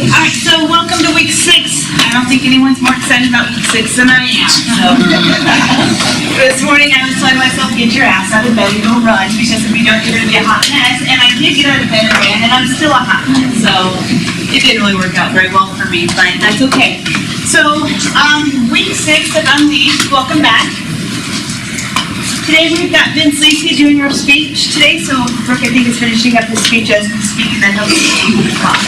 Alright, so welcome to week 6. I don't think anyone's more excited about week 6 than I am. So this morning I was telling myself, get your ass out of bed and go run, because if you don't, you're going to be a hot mess. And I did get out of bed and ran, and I'm still a hot mess. So it didn't really work out very well for me, but that's okay. So week 6 of Unleashed, welcome back. Today we've got Leisey doing our speech today, so Brooke, I think, is finishing up his speech as we speak, and then he'll be speaking at the clock.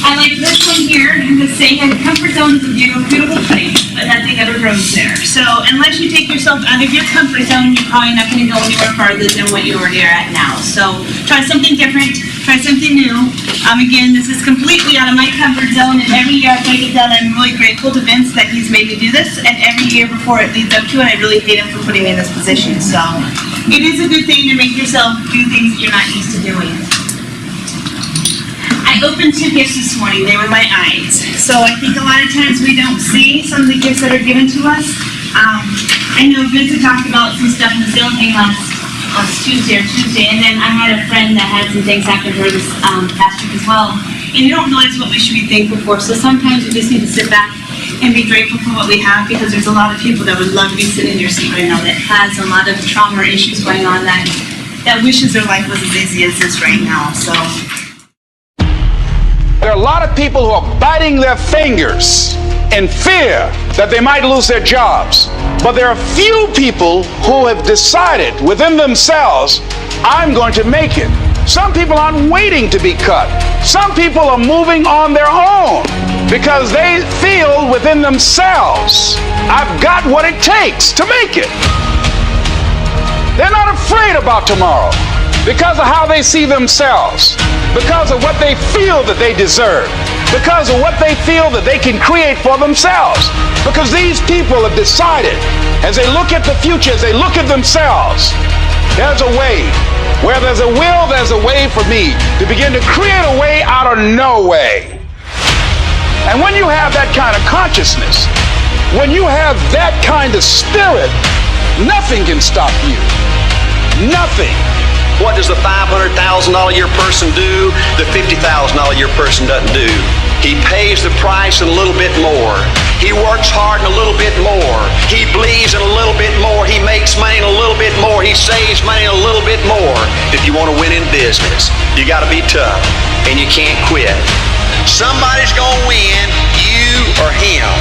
I like this one here, and the saying, a comfort zone is a beautiful place, but nothing ever grows there. So unless you take yourself out of your comfort zone, you're probably not going to go anywhere farther than what you already are at now. So try something different, try something new. Again, this is completely out of my comfort zone, and every year I take it done, I'm really grateful to Vince that he's made me do this, and every year before it leads up to it, I really hate him for putting me in this position. So it is a good thing to make yourself do things that you're not used to doing. I opened 2 gifts this morning. They were my eyes. So I think a lot of times we don't see some of the gifts that are given to us. I know Vince had talked about some stuff in the sales meeting last Tuesday, and then I had a friend that had some things happen to her this past week as well. And you don't realize what we should be thankful for. So sometimes we just need to sit back and be grateful for what we have, because there's a lot of people that would love to be sitting in your seat right now that has a lot of trauma or issues going on that wishes their life was as easy as this right now. So there are a lot of people who are biting their fingers in fear that they might lose their jobs. But there are few people who have decided within themselves, I'm going to make it. Some people aren't waiting to be cut. Some people are moving on their own because they feel within themselves, I've got what it takes to make it. They're not afraid about tomorrow because of how they see themselves, because of what they feel that they deserve, because of what they feel that they can create for themselves. Because these people have decided, as they look at the future, as they look at themselves, there's a way. Where there's a will, there's a way for me to begin to create a way out of no way. And when you have that kind of consciousness, when you have that kind of spirit, nothing can stop you. Nothing. What does the $500,000 a year person do the $50,000 a year person doesn't do? He pays the price and a little bit more. He works hard and a little bit more. He bleeds and a little bit more. He makes money and a little bit more. He saves money and a little bit more. If you want to win in business, you got to be tough, and you can't quit. Somebody's going to win, you or him.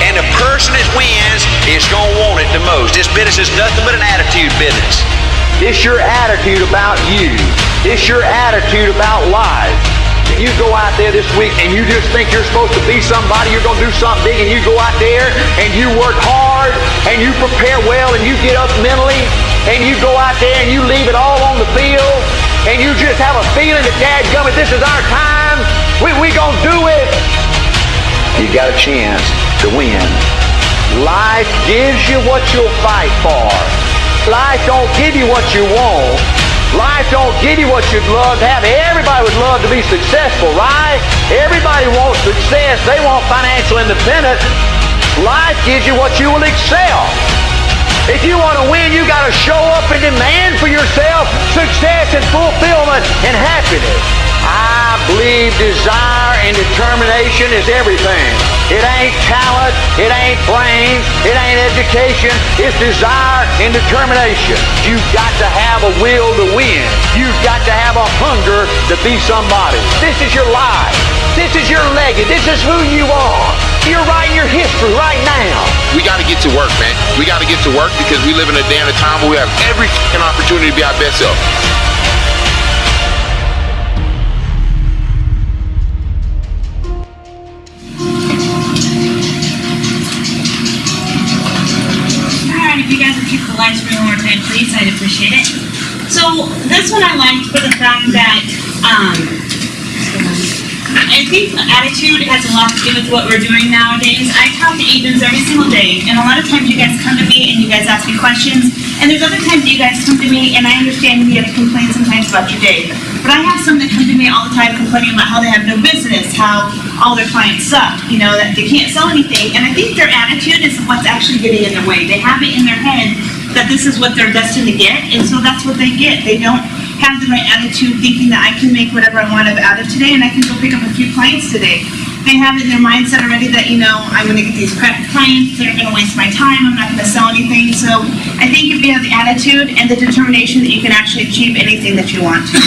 And the person that wins is going to want it the most. This business is nothing but an attitude business. It's your attitude about you. It's your attitude about life. If you go out there this week and you just think you're supposed to be somebody, you're going to do something big, and you go out there and you work hard and you prepare well and you get up mentally and you go out there and you leave it all on the field and you just have a feeling that, dadgummit, this is our time. We going to do it. You got a chance to win. Life gives you what you'll fight for. Life don't give you what you want. Life don't give you what you'd love to have. Everybody would love to be successful, right? Everybody wants success. They want financial independence. Life gives you what you will excel. If you want to win, you got to show up and demand for yourself success and fulfillment and happiness. I believe desire and determination is everything. It ain't talent, it ain't brains, it ain't education, it's desire and determination. You've got to have a will to win. You've got to have a hunger to be somebody. This is your life. This is your legacy. This is who you are. You're writing your history right now. We got to get to work, man. We got to get to work because we live in a day and a time where we have every opportunity to be our best self. If you guys would keep the lights for one more time, please, I'd appreciate it. So this one I liked for the fact that I think attitude has a lot to do with what we're doing nowadays. I talk to agents every single day, and a lot of times you guys come to me and you guys ask me questions, and there's other times you guys come to me and I understand you have to complain sometimes about your day. But I have some that come to me all the time complaining about how they have no business, how all their clients suck, you know, that they can't sell anything. And I think their attitude is what's actually getting in their way. They have it in their head that this is what they're destined to get, and so that's what they get. They don't have the right attitude, thinking that I can make whatever I want out of today, and I can go pick up a few clients today. They have it in their mindset already that, I'm going to get these crappy clients, they're going to waste my time, I'm not going to sell anything. So I think if you have the attitude and the determination that you can actually achieve anything that you want to.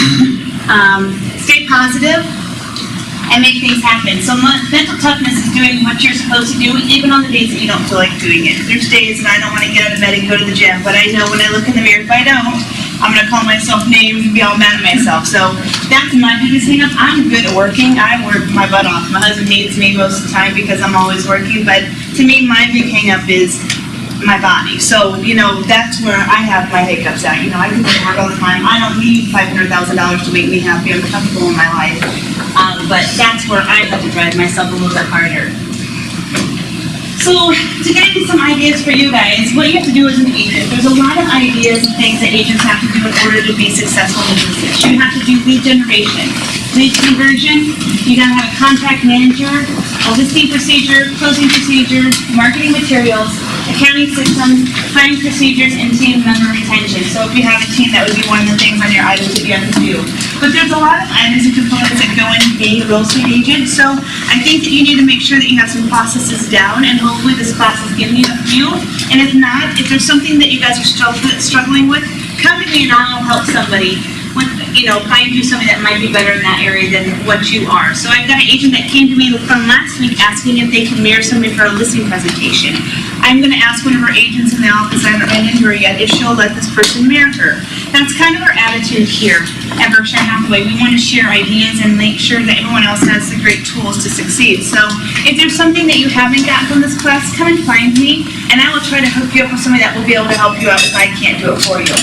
Stay positive and make things happen. So mental toughness is doing what you're supposed to do, even on the days that you don't feel like doing it. There's days that I don't want to get out of bed and go to the gym, but I know when I look in the mirror, if I don't, I'm going to call myself names and be all mad at myself. So that's my biggest hang-up. I'm good at working. I work my butt off. My husband hates me most of the time because I'm always working, but to me, my big hang-up is my body. So, that's where I have my hiccups at. I can go to work all the time. I don't need $500,000 to make me happy. I'm comfortable in my life. But that's where I have to drive myself a little bit harder. So, to get into some ideas for you guys, what you have to do as an agent, there's a lot of ideas and things that agents have to do in order to be successful in business. You have to do lead generation, lead conversion, you gotta have a contract manager, a listing procedure, closing procedure, marketing materials, accounting systems, hiring procedures, and team member retention. So if you have a team, that would be one of the things on your items that you have to do. But there's a lot of items and components that go into being a real estate agent. So I think that you need to make sure that you have some processes down, and hopefully this class is giving you a few. And if not, if there's something that you guys are struggling with, come to me and I'll help somebody with, find you somebody that might be better in that area than what you are. So I've got an agent that came to me from last week asking if they can mirror somebody for a listing presentation. I'm going to ask one of our agents in the office, I haven't ran into her yet, if she'll let this person mirror her. That's kind of our attitude here at Berkshire Hathaway. We want to share ideas and make sure that everyone else has the great tools to succeed. So if there's something that you haven't got from this class, come and find me, and I will try to hook you up with somebody that will be able to help you out if I can't do it for you.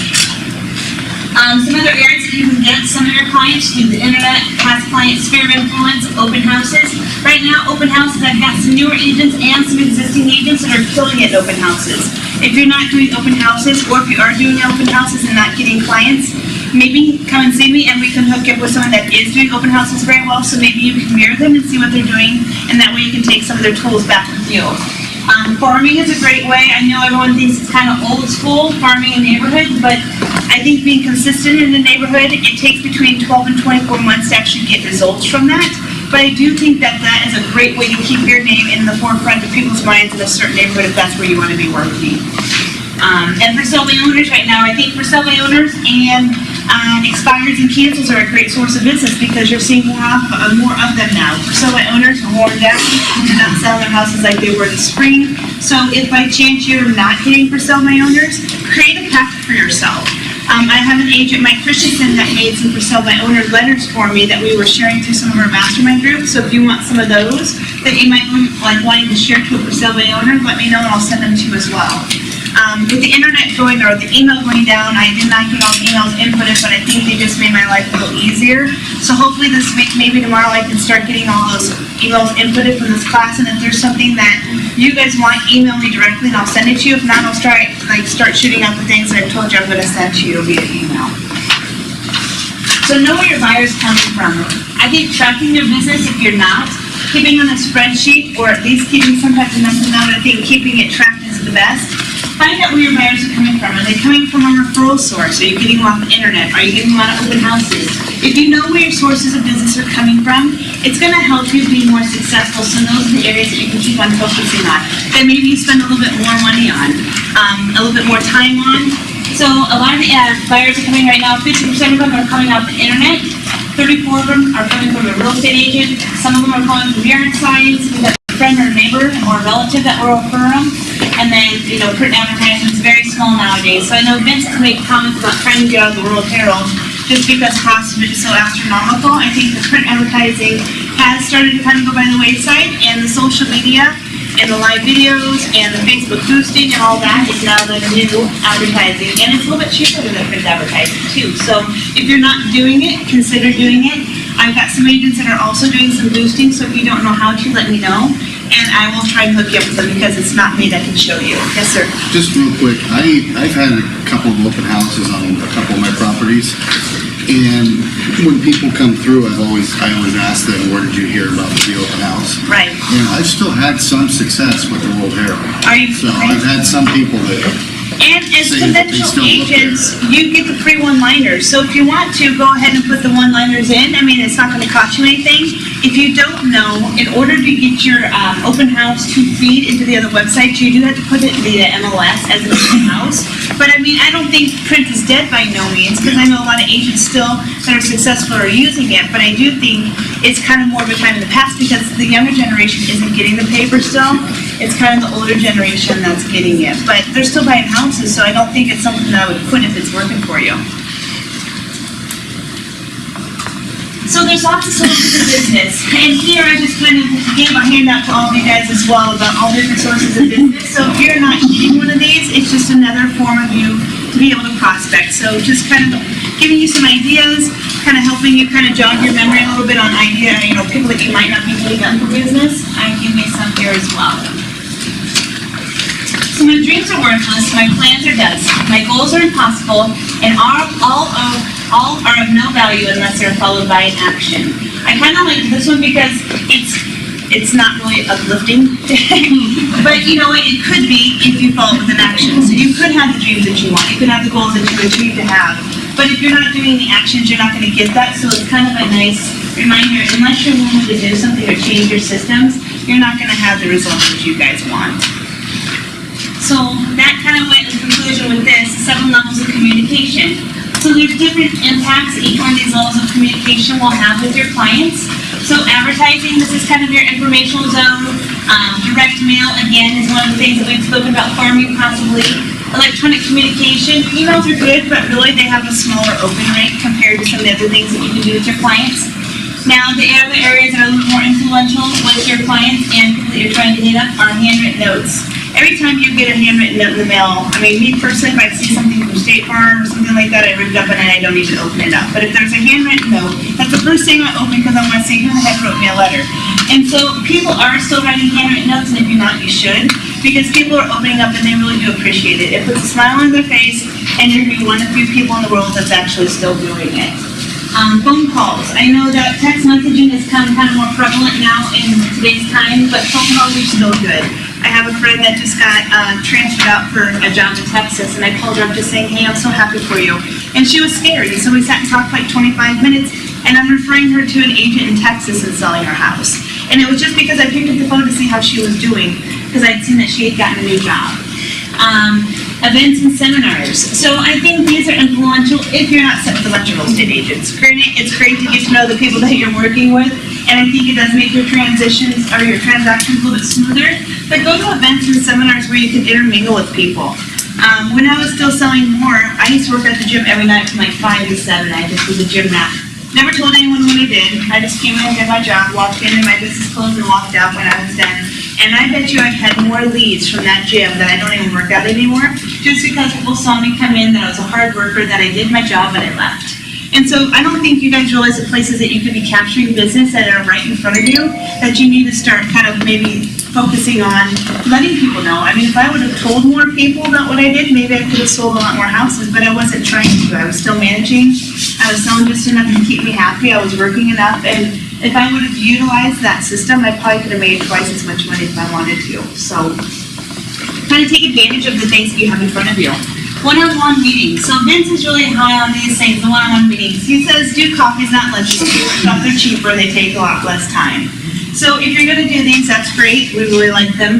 Some other areas that you can get some of your clients through the internet, past client sphere of influence, open houses. Right now, open houses, I've got some newer agents and some existing agents that are killing it at open houses. If you're not doing open houses, or if you are doing open houses and not getting clients, maybe come and see me and we can hook you up with someone that is doing open houses very well, so maybe you can mirror them and see what they're doing, and that way you can take some of their tools back with you. Farming is a great way. I know everyone thinks it's kind of old school, farming in neighborhoods, but I think being consistent in the neighborhood, it takes between 12 and 24 months to actually get results from that. But I do think that that is a great way to keep your name in the forefront of people's minds in a certain neighborhood if that's where you want to be working. And for sell by owners right now, I think for sell by owners and expireds and cancels are a great source of business because you're seeing more of them now. For sell by owners who are worn down, they're not selling their houses like they were in the spring. So if by chance you're not getting for sell by owners, create a path for yourself. I have an agent, Mike Christensen, that made some for sale by owner letters for me that we were sharing through some of our mastermind groups. So if you want some of those that you might like wanting to share to a for sale by owner, let me know and I'll send them to you as well. With the internet going, or the email going down, I did not get all the emails inputted, but I think they just made my life a little easier. So hopefully this week, maybe tomorrow, I can start getting all those emails inputted from this class. And if there's something that you guys want, email me directly and I'll send it to you. If not, I'll start shooting out the things that I've told you I'm going to send to you via email. So know where your buyer's coming from. I think tracking your business, if you're not, keeping on a spreadsheet, or at least keeping some type of mental note, I think keeping it tracked is the best. Find out where your buyers are coming from. Are they coming from a referral source? Are you getting them off the internet? Are you getting them out of open houses? If you know where your sources of business are coming from, it's going to help you be more successful. So those are the areas that you can keep on focusing on. That maybe you spend a little bit more money on, a little bit more time on. So a lot of the buyers are coming right now. 50% of them are coming off the internet. 34 of them are coming from a real estate agent. Some of them are calling from yard signs. We've got a friend or a neighbor or a relative that will refer them. And then, print advertisements, very small nowadays. So I know Vince has made comments about trying to get out of the World Herald just because costs are so astronomical. I think the print advertising has started to kind of go by the wayside, and the social media and the live videos and the Facebook boosting and all that is now the new advertising. And it's a little bit cheaper than the print advertising too. So if you're not doing it, consider doing it. I've got some agents that are also doing some boosting, so if you don't know how to, let me know. And I will try and hook you up with them because it's not me that can show you. Yes, sir. Just real quick, I've had a couple of open houses on a couple of my properties, and when people come through, I always ask them, where did you hear about the open house? Right. And I've still had some success with the World Herald. Are you? So I've had some people that And as saying that they conventional still look agents, you get the free one-liners. So if you want to, go ahead and put the one-liners in. I mean, it's not gonna cost you anything. If you don't know, in order to get your open house to feed into the other websites, you do have to put it via MLS as an open house. But I mean, I don't think print is dead by no means, because I know a lot of agents still that are successful are using it. But I do think it's kind of more of a time in the past, because the younger generation isn't getting the paper still. It's kind of the older generation that's getting it. But they're still buying houses, so I don't think it's something that I would quit if it's working for you. So there's lots of sources of business. And here I just kind of gave a handout to all of you guys as well about all different sources of business. So if you're not getting one of these, it's just another form of you to be able to prospect. So just kind of giving you some ideas, kind of helping you kind of jog your memory a little bit on people that you might not be putting up for business. I give me some here as well. So my dreams are worthless, my plans are dust, my goals are impossible, and all are of no value unless they're followed by an action. I kind of like this one because it's not really uplifting, but you know what, it could be if you follow it with an action. So you could have the dreams that you want, you could have the goals that you achieve to have, but if you're not doing the actions, you're not going to get that. So it's kind of a nice reminder, unless you're willing to do something or change your systems, you're not going to have the results that you guys want. So that kind of went in conclusion with this, 7 levels of communication. So there's different impacts each one of these levels of communication will have with your clients. So advertising, this is kind of your informational zone. Direct mail, again, is one of the things that we've spoken about, farming possibly. Electronic communication, emails are good, but really they have a smaller open rate compared to some of the other things that you can do with your clients. Now, the other areas that are a little more influential with your clients and people that you're trying to hit up are handwritten notes. Every time you get a handwritten note in the mail, I mean, me personally, if I see something from State Farm or something like that, I rip it up and I don't even open it up. But if there's a handwritten note, that's the first thing I open because I want to say, who the heck wrote me a letter? And so people are still writing handwritten notes, and if you're not, you should, because people are opening up and they really do appreciate it. It puts a smile on their face, and you're going to be one of the few people in the world that's actually still doing it. Phone calls. I know that text messaging has come kind of more prevalent now in today's time, but phone calls are still good. I have a friend that just got transferred out for a job in Texas, and I called her up just saying, hey, I'm so happy for you. And she was scared, and so we sat and talked for like 25 minutes, and I'm referring her to an agent in Texas and selling her house. And it was just because I picked up the phone to see how she was doing, because I'd seen that she had gotten a new job. Events and seminars. So I think these are influential if you're not set with a bunch of real estate agents. Granted, it's great to get to know the people that you're working with, and I think it does make your transitions or your transactions a little bit smoother. But go to events and seminars where you can intermingle with people. When I was still selling more, I used to work at the gym every night from like 5 to 7. I just was a gym rat. Never told anyone what I did. I just came in and did my job, walked in and my business closed and walked out when I was done. And I bet you I've had more leads from that gym that I don't even work out anymore, just because people saw me come in, that I was a hard worker, that I did my job, and I left. And so I don't think you guys realize the places that you could be capturing business that are right in front of you, that you need to start kind of maybe focusing on letting people know. I mean, if I would have told more people about what I did, maybe I could have sold a lot more houses, but I wasn't trying to. I was still managing. I was selling just enough to keep me happy. I was working enough, and if I would have utilized that system, I probably could have made twice as much money if I wanted to. So kind of take advantage of the things that you have in front of you. One-on-one meetings. So Vince is really high on these things, the one-on-one meetings. He says do coffees, not lunches. They're cheaper, they take a lot less time. So if you're going to do these, that's great. We really like them.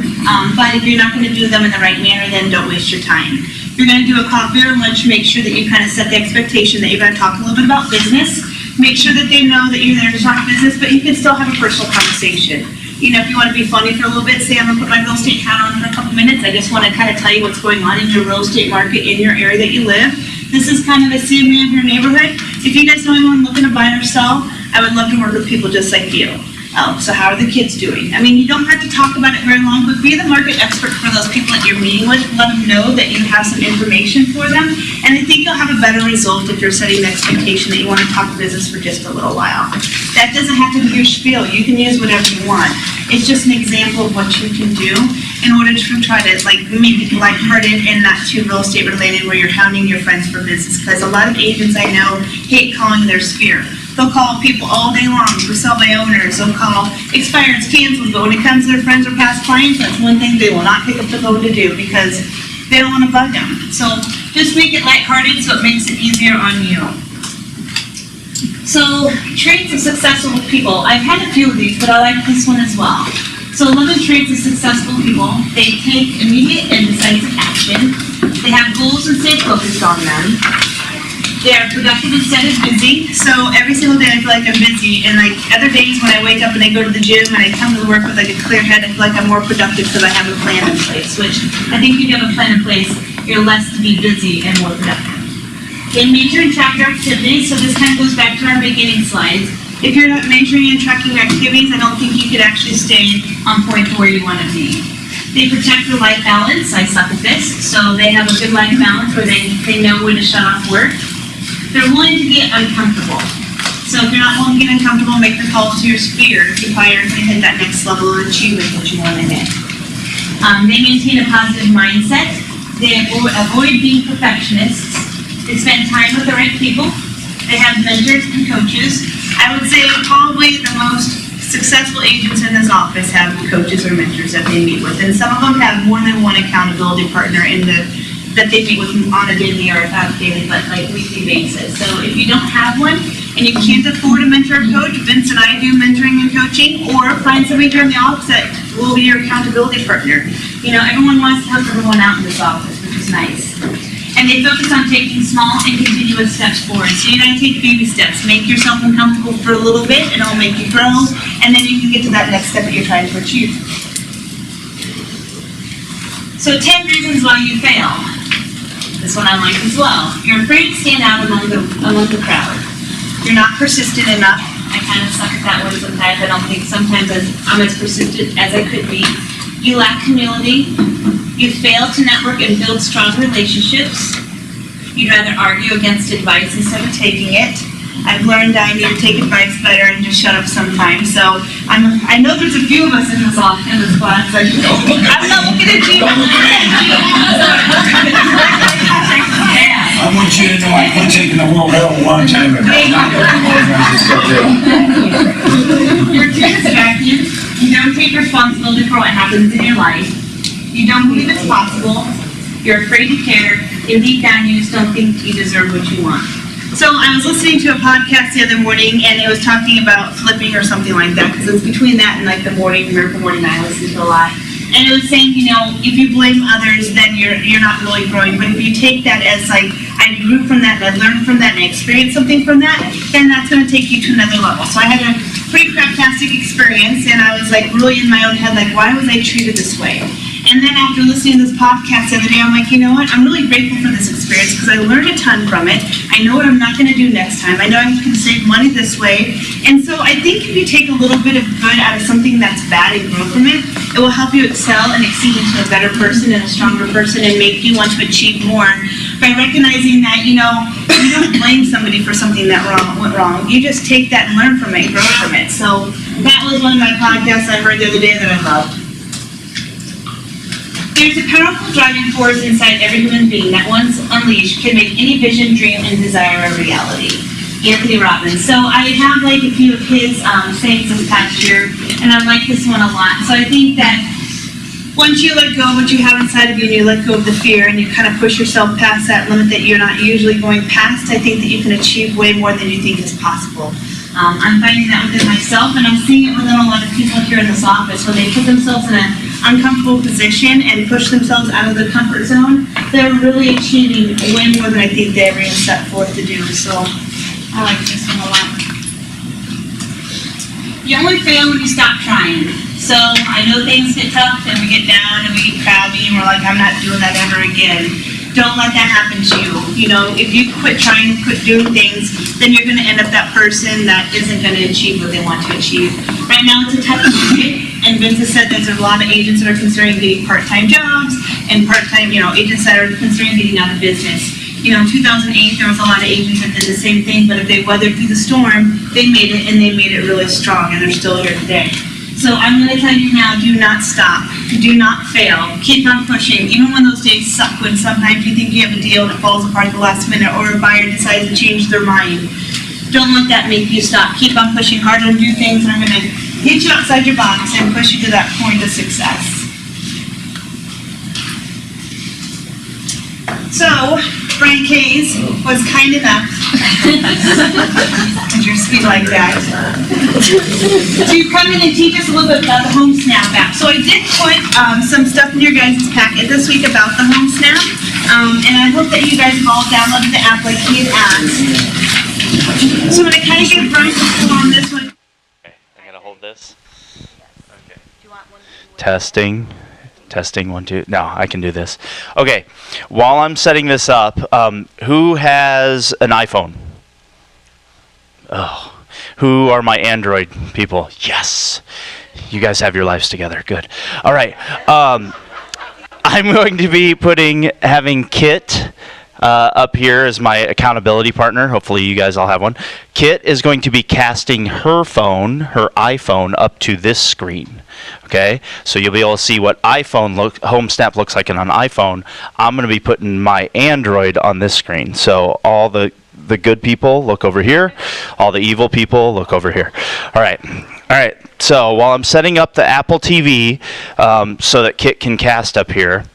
But if you're not going to do them in the right manner, then don't waste your time. If you're going to do a coffee or lunch, make sure that you kind of set the expectation that you're going to talk a little bit about business. Make sure that they know that you're there to talk business, but you can still have a personal conversation. You know, if you want to be funny for a little bit, say I'm going to put my real estate hat on for a couple minutes. I just want to kind of tell you what's going on in your real estate market in your area that you live. This is kind of a CME of your neighborhood. If you guys know anyone looking to buy or sell, I would love to work with people just like you. So how are the kids doing? I mean, you don't have to talk about it very long, but be the market expert for those people that you're meeting with. Let them know that you have some information for them. And I think you'll have a better result if you're setting the expectation that you want to talk business for just a little while. That doesn't have to be your spiel. You can use whatever you want. It's just an example of what you can do in order to try to make it lighthearted and not too real estate related where you're hounding your friends for business. Because a lot of agents I know hate calling their sphere. They'll call people all day long for sell by owners. They'll call expireds, canceled. But when it comes to their friends or past clients, that's one thing they will not pick up the phone to do, because they don't want to bug them. So just make it lighthearted so it makes it easier on you. So traits of successful people. I've had a few of these, but I like this one as well. So 11 traits of successful people. They take immediate and decisive action. They have goals and stay focused on them. They are productive instead of busy. So every single day I feel like I'm busy, and like other days when I wake up and I go to the gym and I come to work with like a clear head, I feel like I'm more productive because I have a plan in place, which I think if you have a plan in place, you're less to be busy and more productive. They measure and track your activities, so this kind of goes back to our beginning slides. If you're not measuring and tracking your activities, I don't think you could actually stay on point to where you want to be. They protect their life balance. I suck at this, so they have a good life balance where they know when to shut off work. They're willing to get uncomfortable. So if you're not willing to get uncomfortable, make the call to your sphere to fire to hit that next level of achievement that you want to hit. They maintain a positive mindset. They avoid being perfectionists. They spend time with the right people. They have mentors and coaches. I would say probably the most successful agents in this office have coaches or mentors that they meet with. And some of them have more than one accountability partner that they meet with on a daily or not daily, but like weekly basis. So if you don't have one and you can't afford a mentor or coach, Vince and I do mentoring and coaching, or find somebody here in the office that will be your accountability partner. You know, everyone wants to help everyone out in this office, which is nice. And they focus on taking small and continuous steps forward. So you gotta take baby steps. Make yourself uncomfortable for a little bit, and it'll make you grow, and then you can get to that next step that you're trying to achieve. So 10 reasons why you fail. This one I like as well. You're afraid to stand out among the crowd. You're not persistent enough. I kind of suck at that one sometimes. I don't think sometimes I'm as persistent as I could be. You lack humility. You fail to network and build strong relationships. You'd rather argue against advice instead of taking it. I've learned I need to take advice better and just shut up sometimes. So I know there's a few of us in this class. I'm not looking at you. I want you to know I quit taking the world hell a long time ago. You're too distracted. You don't take responsibility for what happens in your life. You don't believe it's possible. You're afraid to care. And deep down, you just don't think you deserve what you want. So I was listening to a podcast the other morning, and it was talking about flipping or something like that, because it's between that and like the morning, Miracle Morning I listen to a lot. And it was saying, you know, if you blame others, then you're not really growing. But if you take that as like, I grew from that, and I learned from that, and I experienced something from that, then that's going to take you to another level. So I had a pretty craptastic experience, and I was like really in my own head, like, why was I treated this way? And then after listening to this podcast the other day, I'm like, you know what? I'm really grateful for this experience because I learned a ton from it. I know what I'm not going to do next time. I know I can save money this way. And so I think if you take a little bit of good out of something that's bad and grow from it, it will help you excel and exceed into a better person and a stronger person and make you want to achieve more by recognizing that, you know, you don't blame somebody for something that went wrong. You just take that and learn from it and grow from it. So that was one of my podcasts I heard the other day that I loved. There's a powerful driving force inside every human being that once unleashed can make any vision, dream, and desire a reality. Anthony Robbins. So I have like a few of his sayings this past year, and I like this one a lot. So I think that once you let go of what you have inside of you and you let go of the fear and you kind of push yourself past that limit that you're not usually going past, I think that you can achieve way more than you think is possible. I'm finding that within myself, and I'm seeing it within a lot of people here in this office. When they put themselves in an uncomfortable position and push themselves out of the comfort zone, they're really achieving way more than I think they ever even set forth to do. So I like this one a lot. You only fail when you stop trying. So I know things get tough and we get down and we get crabby and we're like, I'm not doing that ever again. Don't let that happen to you. You know, if you quit trying, quit doing things, then you're going to end up that person that isn't going to achieve what they want to achieve. Right now it's a tough market, and Vince has said there's a lot of agents that are considering getting part-time jobs and part-time, you know, agents that are considering getting out of business. You know, in 2008, there was a lot of agents that did the same thing, but if they weathered through the storm, they made it, and they made it really strong, and they're still here today. So I'm going to tell you now, do not stop. Do not fail. Keep on pushing. Even when those days suck, when sometimes you think you have a deal and it falls apart at the last minute, or a buyer decides to change their mind. Don't let that make you stop. Keep on pushing harder and do things that are going to get you outside your box and push you to that point of success. So, Brian Kays was kind enough, and you're sweet like that, to come in and teach us a little bit about the Home Snap app. So I did put some stuff in your guys' packet this week about the Home Snap, and I hope that you guys have all downloaded the app like he had asked. So I'm going to kind of get Brian to pull on this one. Okay, I'm gonna hold this. Okay. Testing. Testing, 1, 2. No, I can do this. Okay, while I'm setting this up, who has an iPhone? Oh, who are my Android people? Yes, you guys have your lives together. Good. All right. I'm going to be having Kit up here as my accountability partner. Hopefully you guys all have one. Kit is going to be casting her iPhone up to this screen. Okay, so you'll be able to see what Home Snap looks like on an iPhone. I'm going to be putting my Android on this screen. So all the good people look over here. All the evil people look over here. All right. So while I'm setting up the Apple TV so that Kit can cast up here,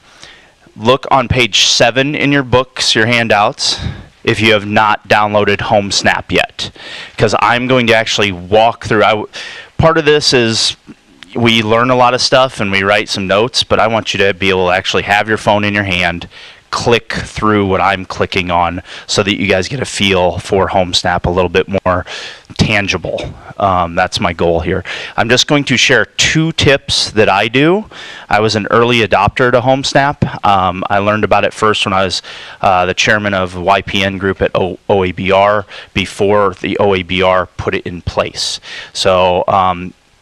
look on page 7 in your books, your handouts, if you have not downloaded Home Snap yet, because I'm going to actually walk through. Part of this is we learn a lot of stuff and we write some notes, but I want you to be able to actually have your phone in your hand, click through what I'm clicking on so that you guys get a feel for Home Snap a little bit more tangible. That's my goal here. I'm just going to share 2 tips that I do. I was an early adopter to Home Snap. I learned about it first when I was the chairman of YPN group at OABR before the OABR put it in place. So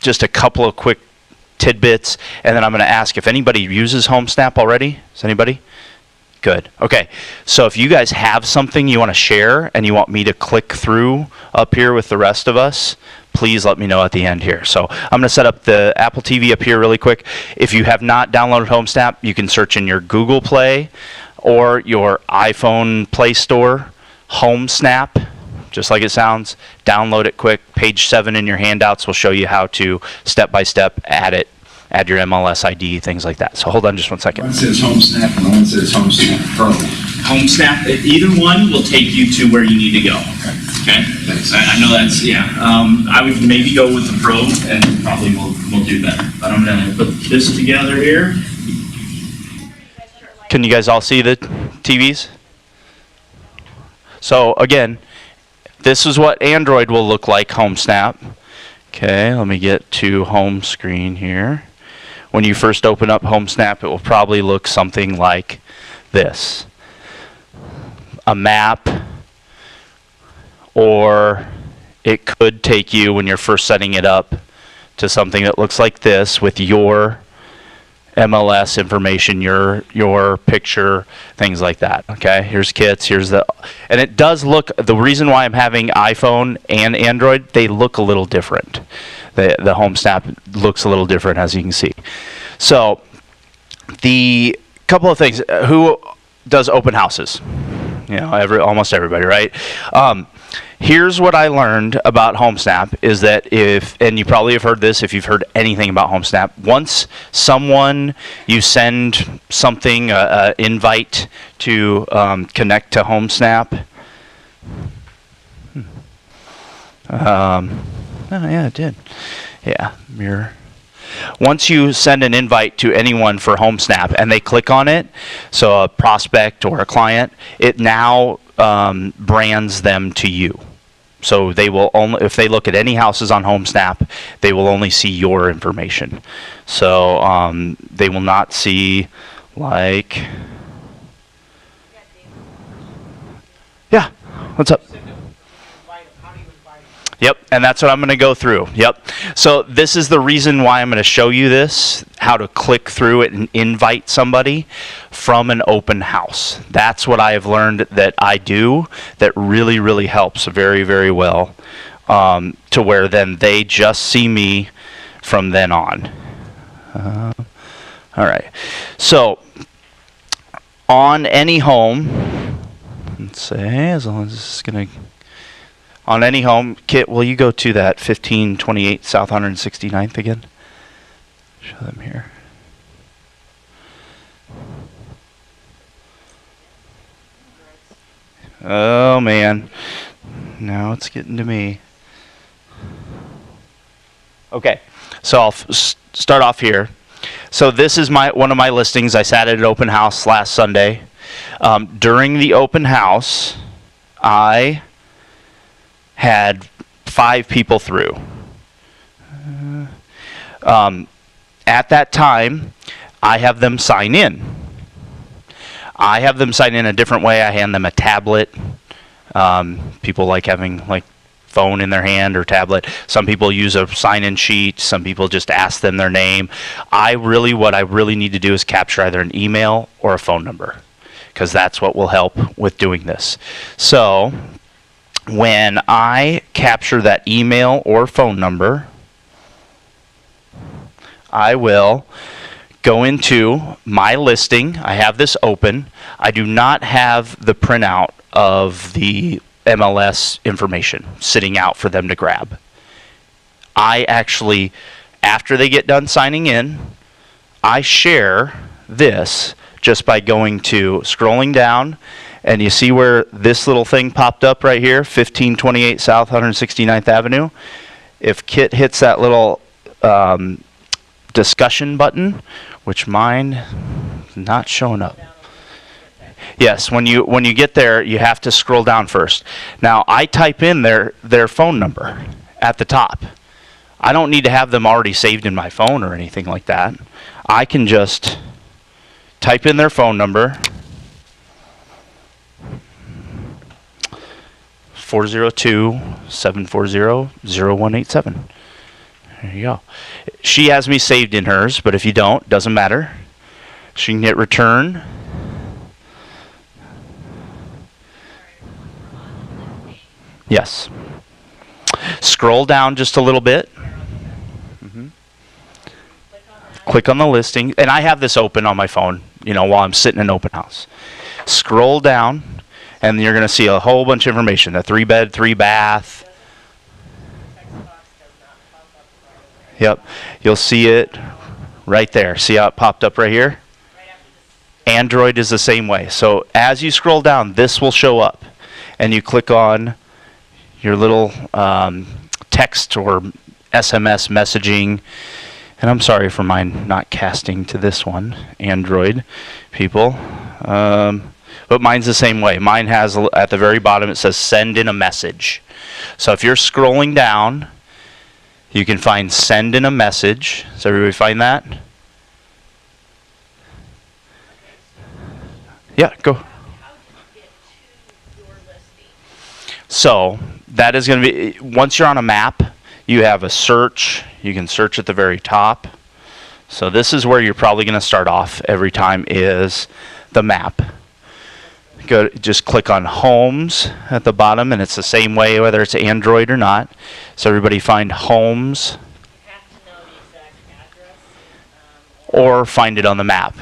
just a couple of quick tidbits, and then I'm going to ask if anybody uses Home Snap already. Is anybody? Good. Okay. So if you guys have something you want to share and you want me to click through up here with the rest of us, please let me know at the end here. So I'm going to set up the Apple TV up here really quick. If you have not downloaded Home Snap, you can search in your Google Play or your iPhone Play Store, Home Snap, just like it sounds. Download it quick. Page 7 in your handouts will show you how to step-by-step add your MLS ID, things like that. So hold on just 1 second. One says Home Snap and one says Home Snap Pro. Home Snap, either one will take you to where you need to go. Okay? Thanks. I know that's, yeah. I would maybe go with the Pro and probably we'll do better. But I'm going to put this together here. Can you guys all see the TVs? So again, this is what Android will look like, Home Snap. Okay, let me get to home screen here. When you first open up Home Snap, it will probably look something like this. A map, or it could take you, when you're first setting it up, to something that looks like this with your MLS information, your picture, things like that. Okay, here's Kit's, and it does look, the reason why I'm having iPhone and Android, they look a little different. The Home Snap looks a little different, as you can see. So, the couple of things, who does open houses? You know, almost everybody, right? Here's what I learned about Home Snap is that and you probably have heard this if you've heard anything about Home Snap, once you send something, invite to connect to Home Snap. Oh yeah, it did. Yeah, mirror. Once you send an invite to anyone for Home Snap and they click on it, so a prospect or a client, it now brands them to you. So they will only, if they look at any houses on Home Snap, they will only see your information. So they will not see, like, yeah, what's up? Yep, and that's what I'm going to go through. Yep. So this is the reason why I'm going to show you this, how to click through it and invite somebody from an open house. That's what I have learned that I do that really, really helps very, very well to where then they just see me from then on. All right. So on any home, let's say, as long as this is going to... On any home, Kit, will you go to that 1528 South 169th again? Show them here. Oh man, now it's getting to me. Okay, so I'll start off here. So this is one of my listings. I sat at an open house last Sunday. During the open house, I had 5 people through. At that time, I have them sign in. I have them sign in a different way. I hand them a tablet. People like having phone in their hand or tablet. Some people use a sign-in sheet. Some people just ask them their name. What I really need to do is capture either an email or a phone number, because that's what will help with doing this. So when I capture that email or phone number, I will go into my listing. I have this open. I do not have the printout of the MLS information sitting out for them to grab. I actually, after they get done signing in, I share this just by scrolling down, and you see where this little thing popped up right here, 1528 South 169th Avenue. If Kit hits that little discussion button, which mine is not showing up. Yes, when you get there, you have to scroll down first. Now, I type in their phone number at the top. I don't need to have them already saved in my phone or anything like that. I can just type in their phone number, 402-740-0187. There you go. She has me saved in hers, but if you don't, doesn't matter. She can hit return. Yes. Scroll down just a little bit. Click on the listing. And I have this open on my phone, while I'm sitting in open house. Scroll down, and you're going to see a whole bunch of information. A 3-bed, 3-bath. Yep. You'll see it right there. See how it popped up right here? Android is the same way. So as you scroll down, this will show up. And you click on your little text or SMS messaging. And I'm sorry for mine not casting to this one, Android people. But mine's the same way. Mine has, at the very bottom, it says send in a message. So if you're scrolling down, you can find send in a message. Does everybody find that? Yeah, go. So that is going to be, once you're on a map, you have a search. You can search at the very top. So this is where you're probably going to start off every time, is the map. Just click on homes at the bottom, and it's the same way whether it's Android or not. So everybody find homes. You have to know the exact address. Or find it on the map.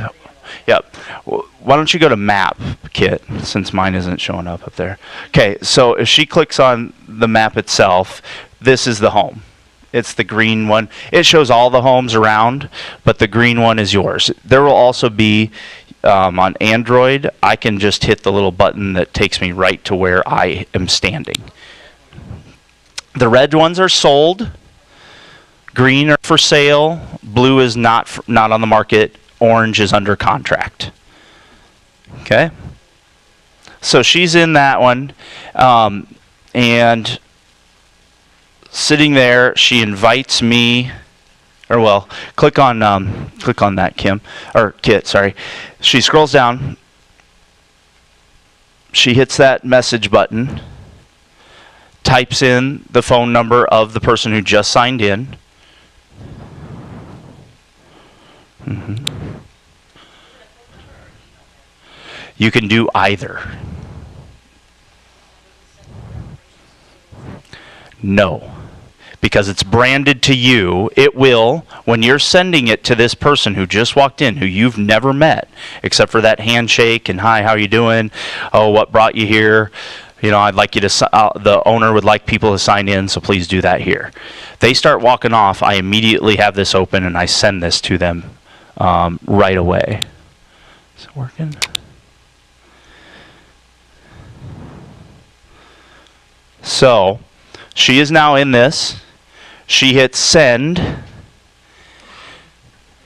Yep. Why don't you go to map, Kit, since mine isn't showing up there. Okay, so if she clicks on the map itself, this is the home. It's the green one. It shows all the homes around, but the green one is yours. There will also be, on Android, I can just hit the little button that takes me right to where I am standing. The red ones are sold. Green are for sale. Blue is not on the market. Orange is under contract. Okay? So she's in that one. And sitting there, she invites me, or well, click on that, Kim, or Kit, sorry. She scrolls down. She hits that message button, types in the phone number of the person who just signed in. You can do either. No. Because it's branded to you, it will, when you're sending it to this person who just walked in, who you've never met, except for that handshake and hi, how you doing? Oh, what brought you here? I'd like you to, the owner would like people to sign in, so please do that here. They start walking off, I immediately have this open and I send this to them right away. Is it working? So she is now in this. She hits send.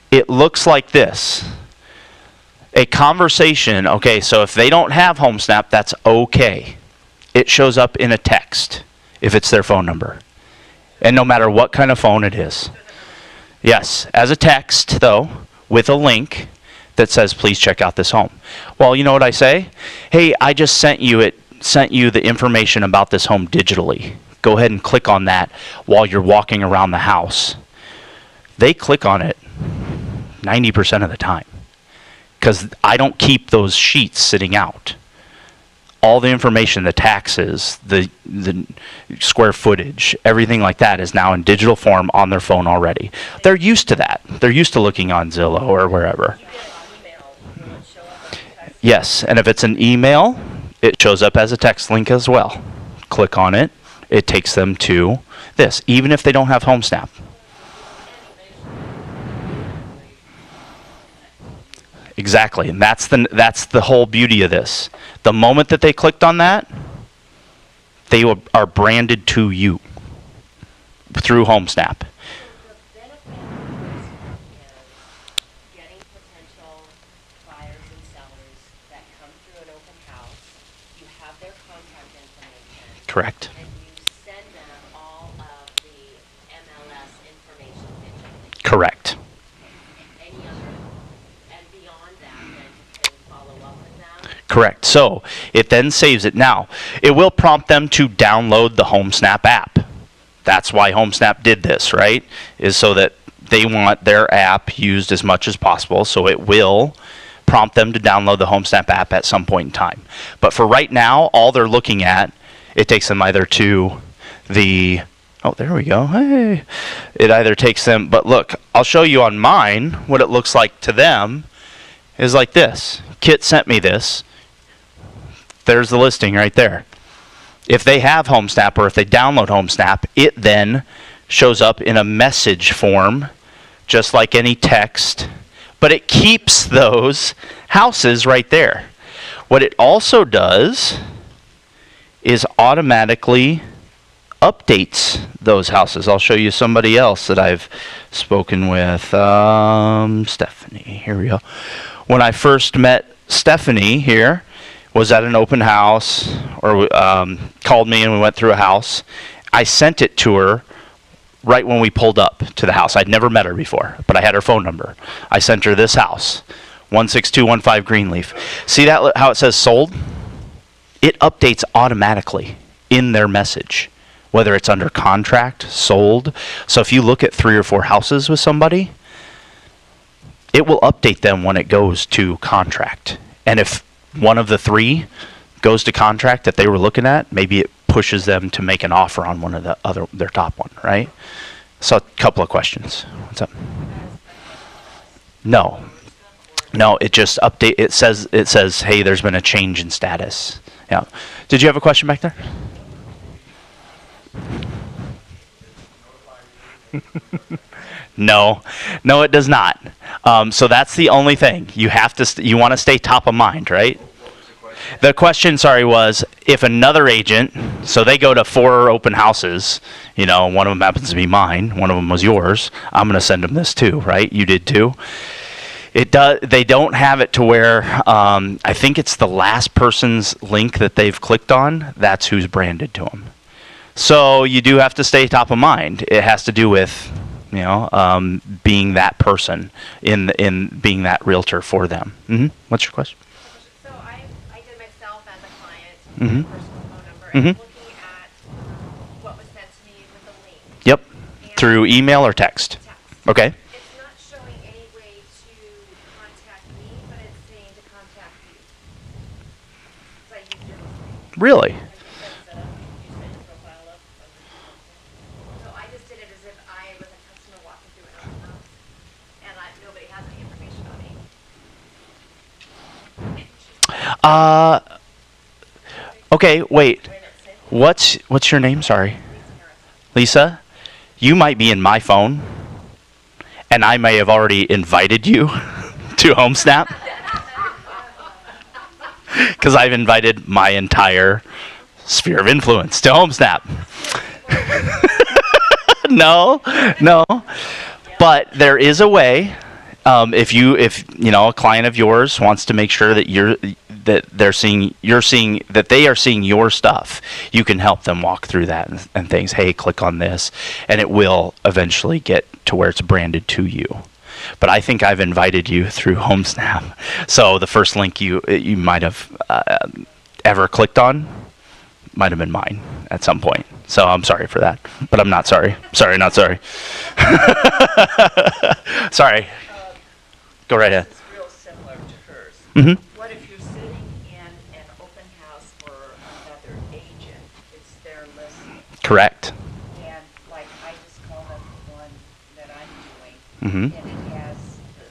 It looks like this. A conversation, okay, so if they don't have HomeSnap, that's okay. It shows up in a text if it's their phone number. And no matter what kind of phone it is. Yes, as a text, though, with a link that says, please check out this home. Well, you know what I say? Hey, I just sent you the information about this home digitally. Go ahead and click on that while you're walking around the house. They click on it 90% of the time because I don't keep those sheets sitting out. All the information, the taxes, the square footage, everything like that is now in digital form on their phone already. They're used to that. They're used to looking on Zillow or wherever. Yes, and if it's an email, it shows up as a text link as well. Click on it. It takes them to this, even if they don't have HomeSnap. Exactly, and that's the whole beauty of this. The moment that they clicked on that, they are branded to you through HomeSnap. Correct. And you send them all of the MLS information digitally. Correct. Any other, and beyond that, then you can follow up with them. Correct. So it then saves it. Now, it will prompt them to download the HomeSnap app. That's why HomeSnap did this, right? Is so that they want their app used as much as possible. So it will prompt them to download the HomeSnap app at some point in time. But for right now, all they're looking at, it takes them either to the, oh, there we go. Hey. It either takes them, but look, I'll show you on mine what it looks like to them is like this. Kit sent me this. There's the listing right there. If they have HomeSnap or if they download HomeSnap, it then shows up in a message form, just like any text, but it keeps those houses right there. What it also does is automatically updates those houses. I'll show you somebody else that I've spoken with. Stephanie, here we go. When I first met Stephanie here, was at an open house, or called me and we went through a house. I sent it to her right when we pulled up to the house. I'd never met her before, but I had her phone number. I sent her this house, 16215 Greenleaf. See that how it says sold? It updates automatically in their message, whether it's under contract, sold. So if you look at 3 or 4 houses with somebody, it will update them when it goes to contract. And if one of the 3 goes to contract that they were looking at, maybe it pushes them to make an offer on one of the other, their top one, right? So a couple of questions. What's up? No, it just update. It says, hey, there's been a change in status. Yeah. Did you have a question back there? No, it does not. So that's the only thing. You have to. You want to stay top of mind, right? The question, was if another agent, so they go to 4 open houses, one of them happens to be mine, one of them was yours. I'm going to send them this too, right? You did too. They don't have it to where I think it's the last person's link that they've clicked on. That's who's branded to them. So you do have to stay top of mind. It has to do with being that person in being that realtor for them. What's your question? So I did myself as a client, my personal phone number, and looking at what was sent to me with a link. Yep. Through email or text. Okay. It's not showing any way to contact me, but it's saying to contact you. So I used your listing. Really? So I just did it as if I was a customer walking through an open house, and nobody has any information on me. Okay, wait. What's your name? Sorry. Lisa? You might be in my phone, and I may have already invited you to HomeSnap. Because I've invited my entire sphere of influence to HomeSnap. No. But there is a way. If a client of yours wants to make sure that they are seeing your stuff, you can help them walk through that and things. Hey, click on this, and it will eventually get to where it's branded to you. But I think I've invited you through HomeSnap, so the first link you might have ever clicked on might have been mine at some point. So I'm sorry for that, but I'm not sorry. Sorry, not sorry. Sorry. Go right ahead. It's real similar to hers. Mm-hmm. What if you're sitting in an open house for another agent? It's their listing. Correct. And like I just called up the one that I'm doing, Mm-hmm. and it has the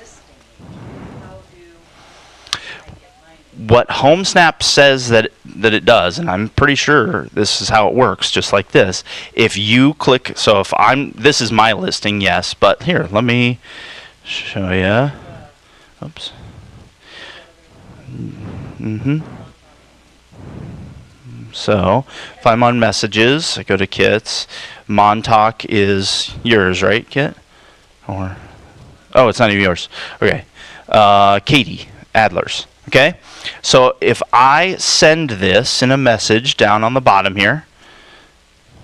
listing agent. How do I get mine? What HomeSnap says that it does, and I'm pretty sure this is how it works, just like this. If you click, so if this is my listing, yes, but here, let me show you. Oops. Mm-hmm. So if I'm on messages, I go to Kit's. Montauk is yours, right, Kit? Or it's not even yours. Okay. Katie Adler's. Okay. So if I send this in a message down on the bottom here,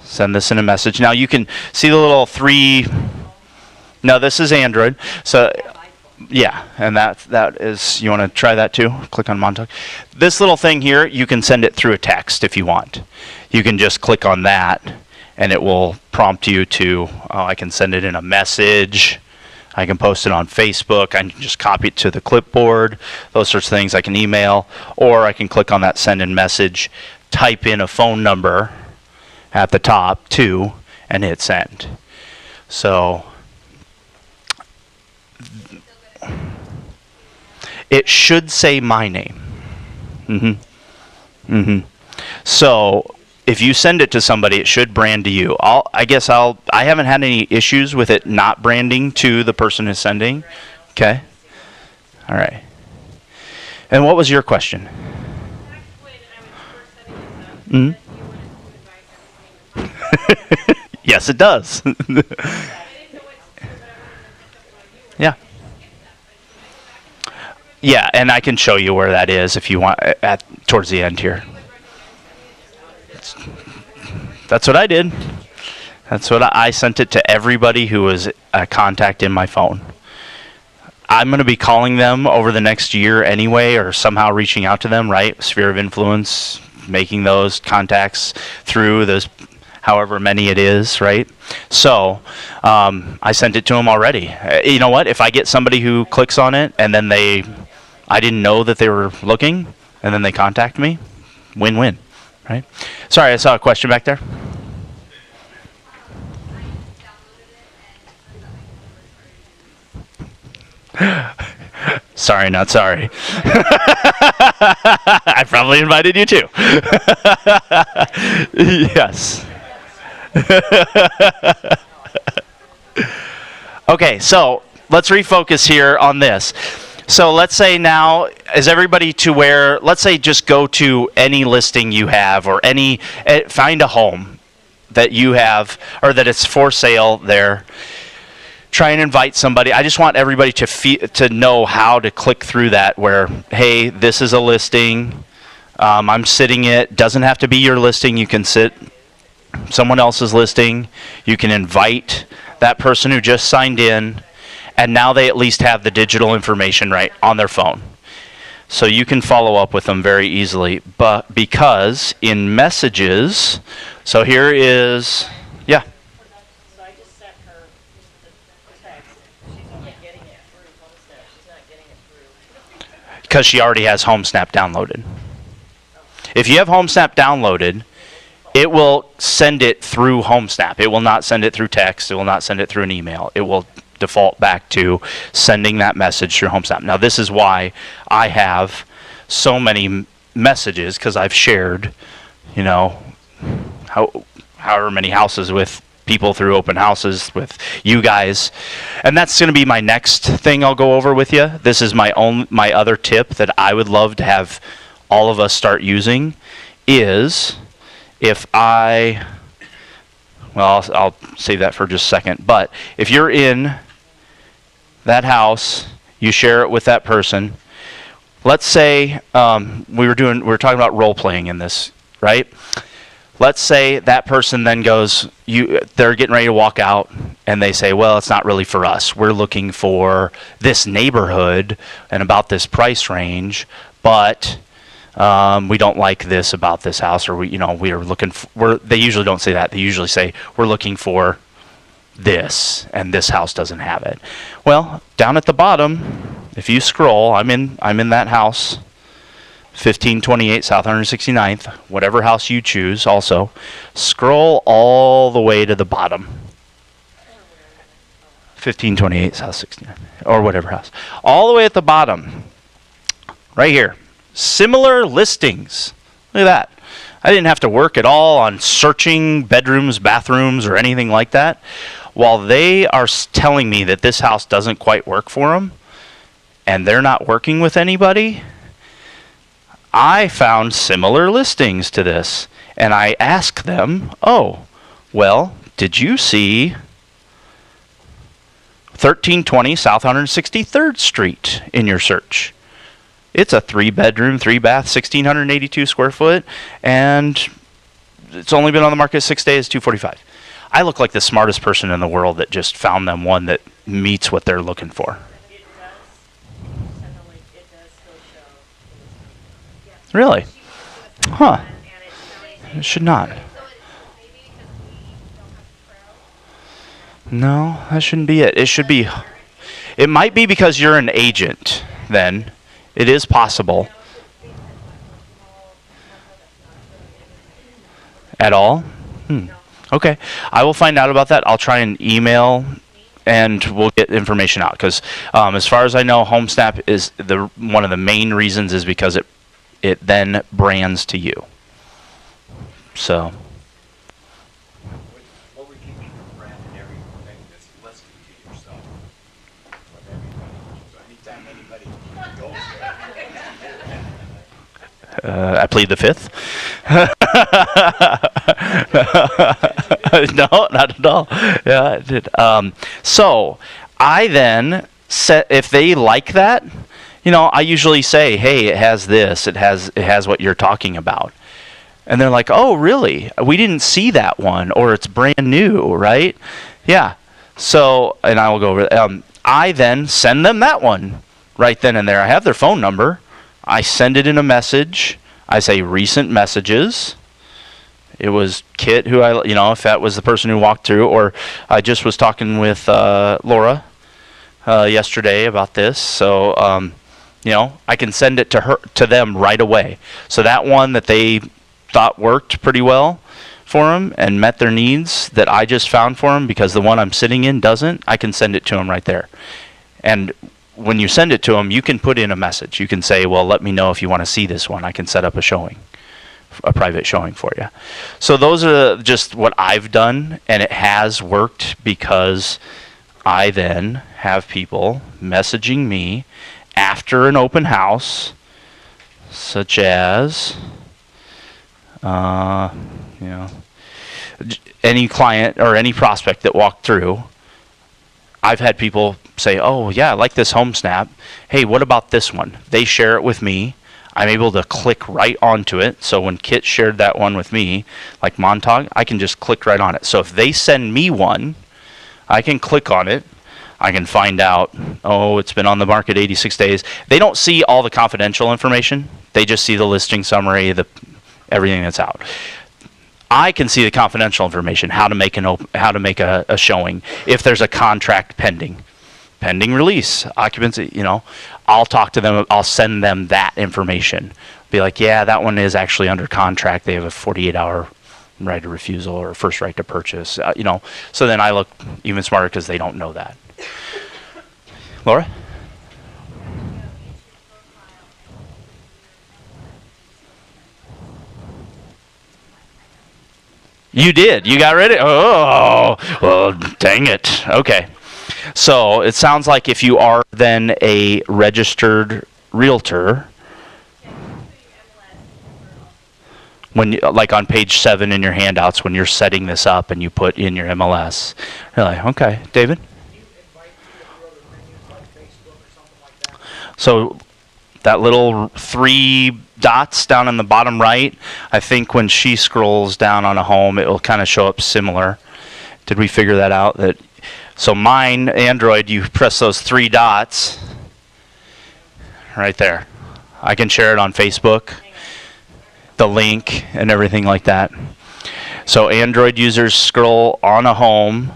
send this in a message. Now you can see the little 3. No, this is Android. So, yeah, and that is, you want to try that too? Click on Montauk. This little thing here, you can send it through a text if you want. You can just click on that, and it will prompt you to, I can send it in a message. I can post it on Facebook. I can just copy it to the clipboard. Those sorts of things I can email. Or I can click on that send in message, type in a phone number at the top too, and hit send. So it should say my name. So if you send it to somebody, it should brand to you. I haven't had any issues with it not branding to the person who's sending. Okay. All right. And what was your question? Yes, it does. Yeah. Yeah, and I can show you where that is if you want towards the end here. That's what I did. That's what I sent it to everybody who was a contact in my phone. I'm going to be calling them over the next year anyway, or somehow reaching out to them, right? Sphere of influence, making those contacts through those, however many it is, right? So I sent it to them already. You know what? If I get somebody who clicks on it and then I didn't know that they were looking, and then they contact me, win-win, right? Sorry, I saw a question back there. Sorry, not sorry. I probably invited you too. Yes. Okay, so let's refocus here on this. So let's say now, is everybody to where, let's say just go to any listing you have or find a home that you have or that it's for sale there. Try and invite somebody. I just want everybody to know how to click through that where, hey, this is a listing. I'm sitting it. Doesn't have to be your listing. You can sit someone else's listing. You can invite that person who just signed in. And now they at least have the digital information right on their phone. So you can follow up with them very easily. But because in messages, so here is, yeah. So I just sent her the text. She's only getting it through HomeSnap. She's not getting it through. Because she already has HomeSnap downloaded. If you have HomeSnap downloaded, it will send it through HomeSnap. It will not send it through text. It will not send it through an email. It will default back to sending that message through HomeSnap. Now this is why I have so many messages, because I've shared, however many houses with people through open houses with you guys. And that's going to be my next thing I'll go over with you. This is my other tip that I would love to have all of us start using is if I'll save that for just a second. But if you're in that house, you share it with that person. Let's say we were talking about role playing in this, right? Let's say that person then goes, they're getting ready to walk out, and they say, well, it's not really for us. We're looking for this neighborhood and about this price range, but we don't like this about this house, or we are looking for, they usually don't say that. They usually say, we're looking for this, and this house doesn't have it. Well, down at the bottom, if you scroll, I'm in that house, 1528 South 169th, whatever house you choose. Also, scroll all the way to the bottom. 1528 South 69th, or whatever house. All the way at the bottom, right here. Similar listings. Look at that. I didn't have to work at all on searching bedrooms, bathrooms, or anything like that. While they are telling me that this house doesn't quite work for them, and they're not working with anybody, I found similar listings to this. And I asked them, oh, well, did you see 1320 South 163rd Street in your search? It's a 3-bedroom, 3-bath, 1,682 square foot, and it's only been on the market 6 days, $245. I look like the smartest person in the world that just found them one that meets what they're looking for. It does, send the link, it does still show. Really? Huh. It should not. No, that shouldn't be it. It should be. It might be because you're an agent then. It is possible. At all? Okay. I will find out about that. I'll try and email, and we'll get information out. Because as far as I know, HomeSnap is one of the main reasons is because it then brands to you. So. What would keep you from branding everything that's listed to yourself? Anytime anybody goes there. I plead the fifth. No, not at all. Yeah, I did. So I then set, if they like that, I usually say, hey, it has this, it has what you're talking about. And they're like, oh, really? We didn't see that one, or it's brand new, right? Yeah. So, and I will go over, I then send them that one right then and there. I have their phone number. I send it in a message. I say recent messages. It was Kit who if that was the person who walked through, or I just was talking with Laura yesterday about this. So, I can send it to them right away. So that one that they thought worked pretty well for them and met their needs that I just found for them, because the one I'm sitting in doesn't, I can send it to them right there. And when you send it to them, you can put in a message. You can say, well, let me know if you want to see this one. I can set up a showing, a private showing for you. So those are just what I've done, and it has worked because I then have people messaging me after an open house, such as, any client or any prospect that walked through. I've had people say, oh, yeah, I like this HomeSnap. Hey, what about this one? They share it with me. I'm able to click right onto it. So when Kit shared that one with me, like Montauk, I can just click right on it. So if they send me one, I can click on it. I can find out, oh, it's been on the market 86 days. They don't see all the confidential information. They just see the listing summary, everything that's out. I can see the confidential information, how to make a showing, if there's a contract pending release, occupancy, I'll talk to them, I'll send them that information. Be like, yeah, that one is actually under contract. They have a 48-hour right of refusal or first right to purchase, So then I look even smarter because they don't know that. Laura? You did. You got rid of it? Oh, well, dang it. Okay. So it sounds like if you are then a registered realtor. when you, like on page 7 in your handouts, when you're setting this up and you put in your MLS. You're like, okay, David? So that little 3 dots down in the bottom right, I think when she scrolls down on a home, it will kind of show up similar. Did we figure that out? So mine, Android, you press those 3 dots right there. I can share it on Facebook, the link and everything like that. So Android users scroll on a home,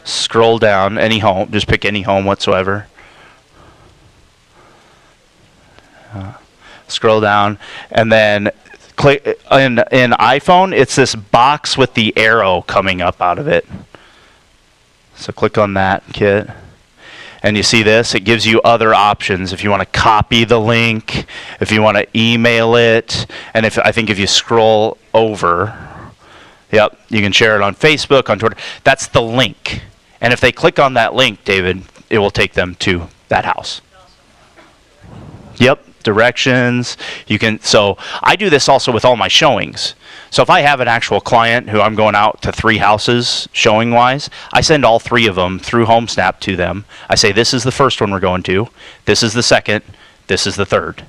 scroll down, any home, just pick any home whatsoever. Scroll down, and then click in iPhone, it's this box with the arrow coming up out of it. So click on that, Kit. And you see this, it gives you other options. If you want to copy the link, if you want to email it, and I think if you scroll over, yep, you can share it on Facebook, on Twitter. That's the link. And if they click on that link, David, it will take them to that house. Yep. Directions. You can. So I do this also with all my showings. So if I have an actual client who I'm going out to 3 houses showing wise, I send all 3 of them through HomeSnap to them. I say, this is the first one we're going to, this is the second, this is the third.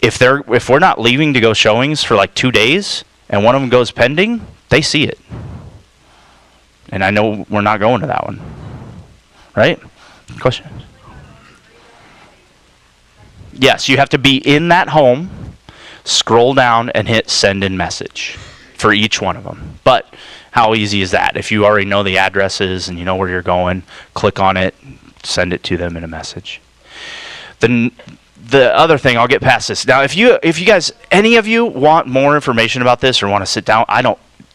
If we're not leaving to go showings for like 2 days and one of them goes pending, they see it. And I know we're not going to that one. Right? Question? Yes, you have to be in that home, scroll down, and hit send in message for each one of them. But how easy is that? If you already know the addresses and you know where you're going, click on it, send it to them in a message. The other thing, I'll get past this. Now, if you guys, any of you want more information about this or want to sit down,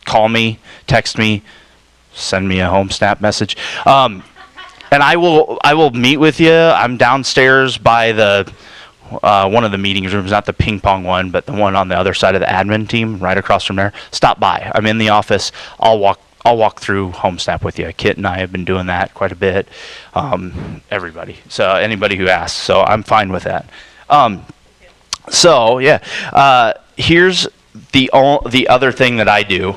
call me, text me, send me a HomeSnap message. And I will meet with you. I'm downstairs by one of the meeting rooms, not the ping pong one, but the one on the other side of the admin team, right across from there. Stop by. I'm in the office. I'll walk through HomeSnap with you. Kit and I have been doing that quite a bit. Everybody. So anybody who asks. So I'm fine with that. Here's the other thing that I do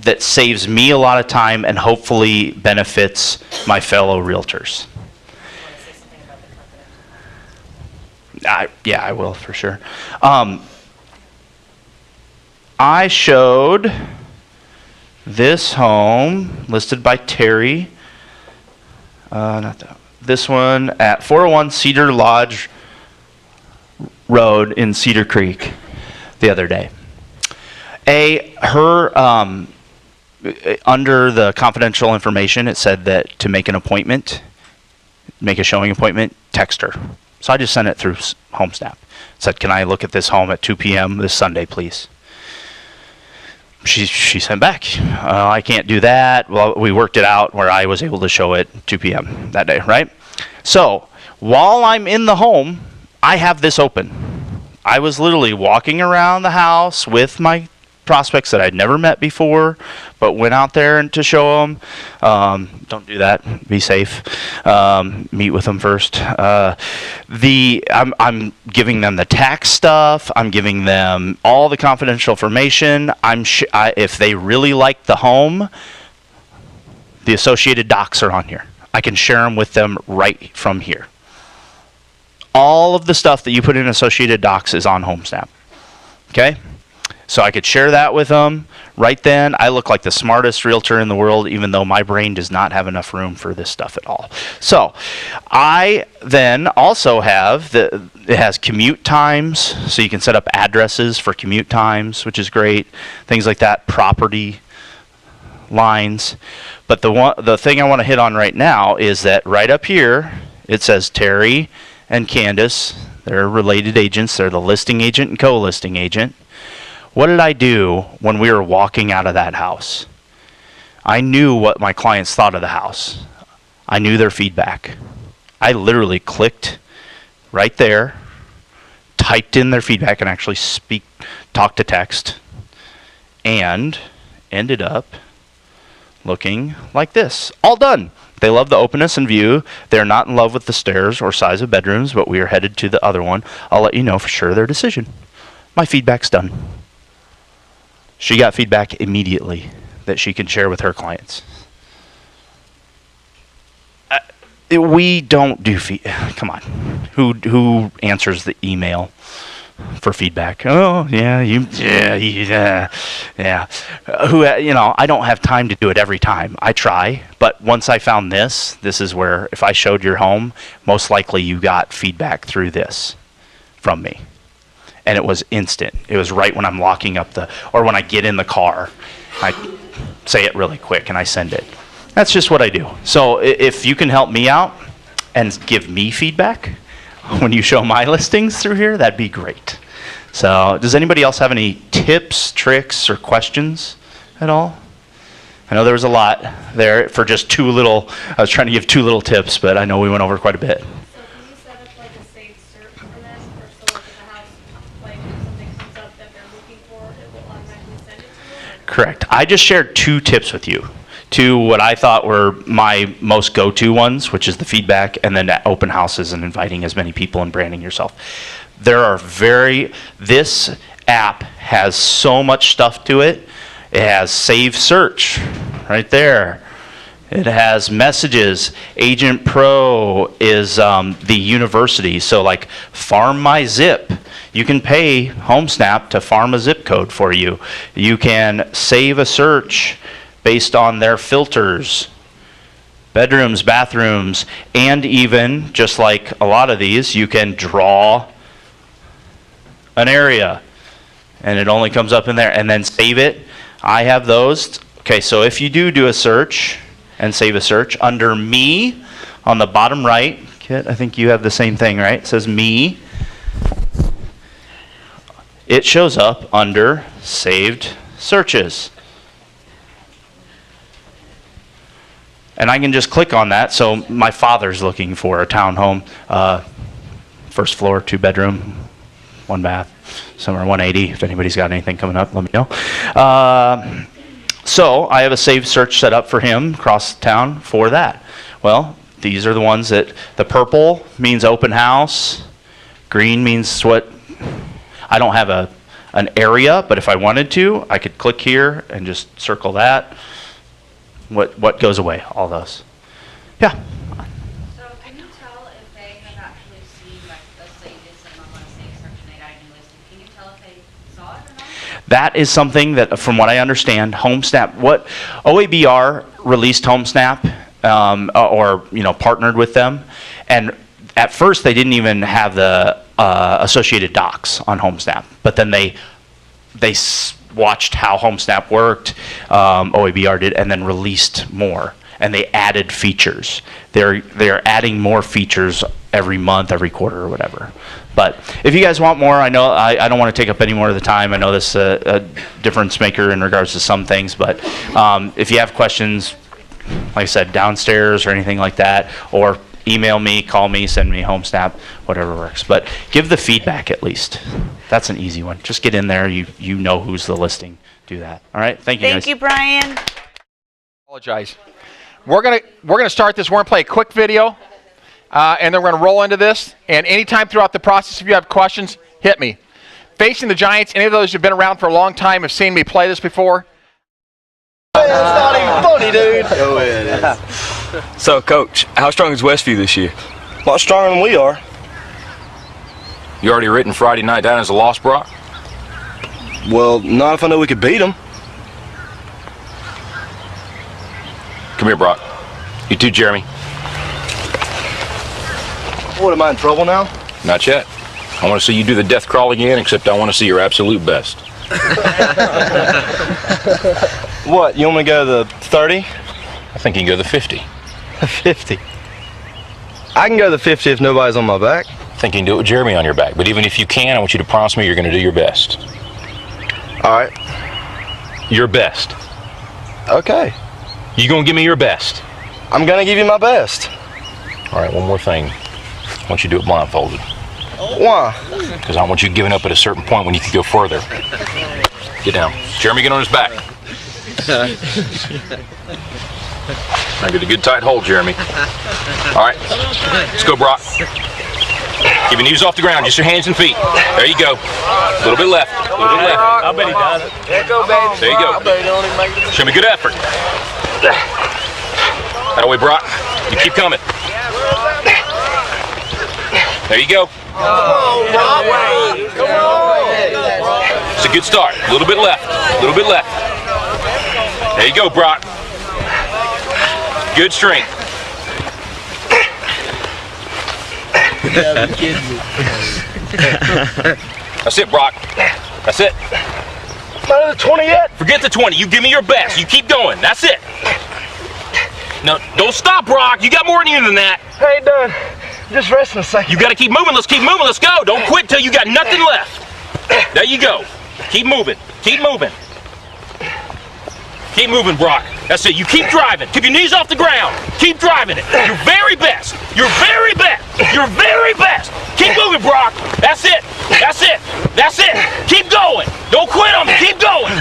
that saves me a lot of time and hopefully benefits my fellow realtors. Yeah, I will for sure. I showed this home listed by Terry. Not that. This one at 401 Cedar Lodge Road in Cedar Creek the other day. Under the confidential information, it said that to make an appointment, make a showing appointment, text her. So I just sent it through HomeSnap. Said, can I look at this home at 2 p.m. this Sunday, please? She sent back, I can't do that. Well, we worked it out where I was able to show it 2 p.m. that day, right? So while I'm in the home, I have this open. I was literally walking around the house with my prospects that I'd never met before, but went out there and to show them. Don't do that. Be safe. Meet with them first. I'm giving them the tax stuff. I'm giving them all the confidential information. If they really like the home, the associated docs are on here. I can share them with them right from here. All of the stuff that you put in associated docs is on HomeSnap. Okay? So I could share that with them right then. I look like the smartest realtor in the world, even though my brain does not have enough room for this stuff at all. So I then also have, it has commute times, so you can set up addresses for commute times, which is great. Things like that, property lines. But the thing I want to hit on right now is that right up here, it says Terry and Candace. They're related agents. They're the listing agent and co-listing agent. What did I do when we were walking out of that house? I knew what my clients thought of the house. I knew their feedback. I literally clicked right there, typed in their feedback, and actually talk to text, and ended up looking like this. All done. They love the openness and view. They're not in love with the stairs or size of bedrooms, but we are headed to the other one. I'll let you know for sure their decision. My feedback's done. She got feedback immediately that she can share with her clients. We don't do come on. Who answers the email for feedback? Oh, yeah, yeah. I don't have time to do it every time. I try, but once I found this is where if I showed your home, most likely you got feedback through this from me. And it was instant. It was right when I'm locking up or when I get in the car, I say it really quick and I send it. That's just what I do. So if you can help me out and give me feedback when you show my listings through here, that'd be great. So does anybody else have any tips, tricks, or questions at all? I know there was a lot there for just I was trying to give 2 little tips, but I know we went over quite a bit. So can you set up like a saved search for this, or so like if the house, like if something comes up that they're looking for, it will automatically send it to them? Correct. I just shared 2 tips with you. 2 what I thought were my most go-to ones, which is the feedback, and then open houses and inviting as many people and branding yourself. This app has so much stuff to it. It has save search right there. It has messages. Agent Pro is the university. So like Farm My Zip. You can pay HomeSnap to farm a zip code for you. You can save a search based on their filters, bedrooms, bathrooms, and even, just like a lot of these, you can draw an area, and it only comes up in there, and then save it. I have those. Okay, so if you do a search and save a search, under Me, on the bottom right, Kit, I think you have the same thing, right? It says Me. It shows up under Saved Searches. And I can just click on that. So my father's looking for a townhome, 1st floor, 2-bedroom, 1 bath, somewhere 180. If anybody's got anything coming up, let me know. So I have a saved search set up for him across town for that. Well, these are the ones that the purple means open house. Green means what? I don't have an area, but if I wanted to, I could click here and just circle that. What goes away? All those. Yeah. So can you tell if they have actually seen, like, let's say you did something on a safe search and they got a new listing, can you tell if they saw it or not? That is something that, from what I understand, HomeSnap, what OABR released HomeSnap, or partnered with them, and at first they didn't even have the associated docs on HomeSnap, but then they watched how HomeSnap worked, OABR did, and then released more, and they added features. They're adding more features every month, every quarter, or whatever. But if you guys want more, I know I don't want to take up any more of the time. I know this is a difference maker in regards to some things, but if you have questions, like I said, downstairs or anything like that, or email me, call me, send me HomeSnap, whatever works. But give the feedback at least. That's an easy one. Just get in there. You know who's the listing. Do that. All right. Thank you, guys. Thank you, Brian. Apologize. We're gonna start this. We're gonna play a quick video, and then we're gonna roll into this. And anytime throughout the process, if you have questions, hit me. Facing the Giants. Any of those who've been around for a long time have seen me play this before. It's not even funny, dude. Oh, it is. So, Coach, how strong is Westview this year? A lot stronger than we are. You already written Friday night down as a loss, Brock? Well, not if I know we could beat them. Come here, Brock. You too, Jeremy. What, am I in trouble now? Not yet. I want to see you do the death crawl again, except I want to see your absolute best. What, you want me to go to the 30? I think you can go to the 50. 50? I can go to the 50 if nobody's on my back. I think you can do it with Jeremy on your back. But even if you can, I want you to promise me you're going to do your best. All right. Your best. Okay. You going to give me your best? I'm going to give you my best. All right, one more thing. I want you to do it blindfolded. Why? Because I want you giving up at a certain point when you can go further. Get down. Jeremy, get on his back. Now get a good tight hold, Jeremy. All right, let's go, Brock. Keep your knees off the ground, just your hands and feet. There you go. A little bit left. A little bit left. I bet he does it. There you go, baby. There you go. I bet he don't even make it. Show me good effort. That way, Brock. You keep coming. There you go. It's a good start. A little bit left. A little bit left. There you go, Brock. Good strength. That's it, Brock. That's it. Not at the 20 yet? Forget the 20. You give me your best. You keep going. That's it. No, don't stop, Brock. You got more in you than that. I ain't done. Just resting a second. You got to keep moving. Let's keep moving. Let's go. Don't quit till you got nothing left. There you go. Keep moving. Keep moving. Keep moving, Brock. That's it. You keep driving. Keep your knees off the ground. Keep driving it. Your very best. Your very best. Your very best. Keep moving, Brock. That's it. That's it. That's it. Keep going. Don't quit on me. Keep going.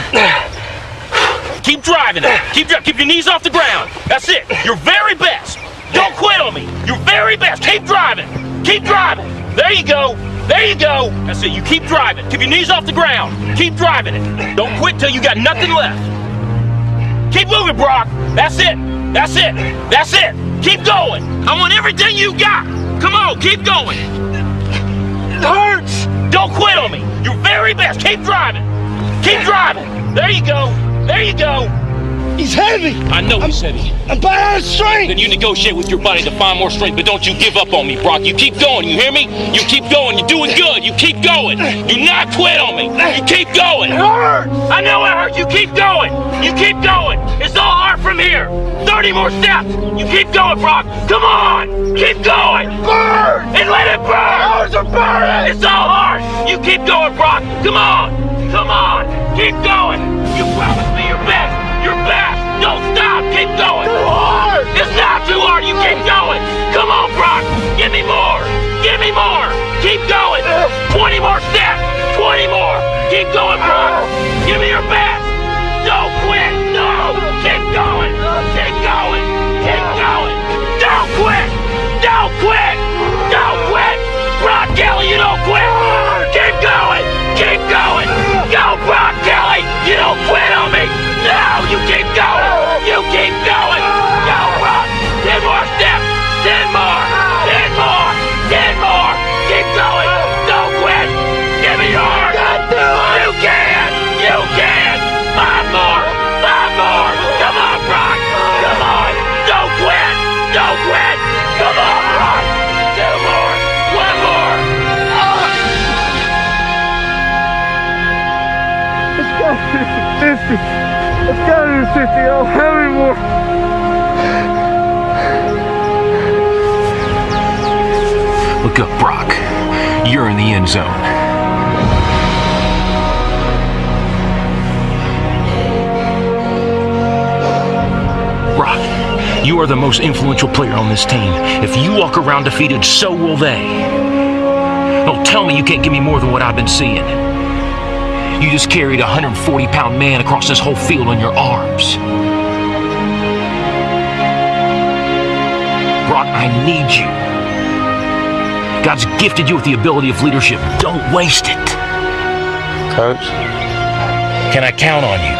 Keep driving it. Keep your knees off the ground. That's it. Your very best. Don't quit on me. Your very best. Keep driving. Keep driving. There you go. There you go. That's it. You keep driving. Keep your knees off the ground. Keep driving it. Don't quit till you got nothing left. Keep moving, Brock. That's it. That's it. That's it. Keep going. I want everything you got. Come on, keep going. It hurts. Don't quit on me. Your very best. Keep driving. Keep driving. There you go. There you go. He's heavy. I know he's heavy. I'm bad out of strength. Then you negotiate with your body to find more strength, but don't you give up on me, Brock. You keep going, you hear me? You keep going, you're doing good. You keep going. Do not quit on me. You keep going. It hurts. I know it hurts. You keep going. You keep going. It's all hard from here. 30 more steps. You keep going, Brock. Come on. Keep going. Burn. And let it burn. Ours are burning. It's all hard. You keep going, Brock. Come on. Come on. Keep going. You promised me your best. Your best. Don't stop. Keep going. Too hard. It's not too hard. You keep going. Come on, Brock. Give me more. Give me more. Keep going. 20 more steps. 20 more. Keep going, Brock. Give me your best. Don't quit. No. Keep going. Keep going. Keep going. Don't quit. Don't quit. Don't quit. Brock Kelly, you don't quit. Keep going. Keep going. Go, Brock Kelly. You don't quit on me. No, you keep going. You keep going. Go, Brock. 10 more steps. 10 more. 10 more. 10 more. Keep going. Don't quit. Give me yours. You can. You can. 5 more. 5 more. Come on, Brock. Come on. Don't quit. Don't quit. Come on, Brock. 2 more. 1 more. It's 50. It's gotta be 50. I don't have any more. Look up, Brock. You're in the end zone. Brock, you are the most influential player on this team. If you walk around defeated, so will they. Don't tell me you can't give me more than what I've been seeing. You just carried a 140-pound man across this whole field on your arms. Brock, I need you. God's gifted you with the ability of leadership. Don't waste it. Coach? Can I count on you?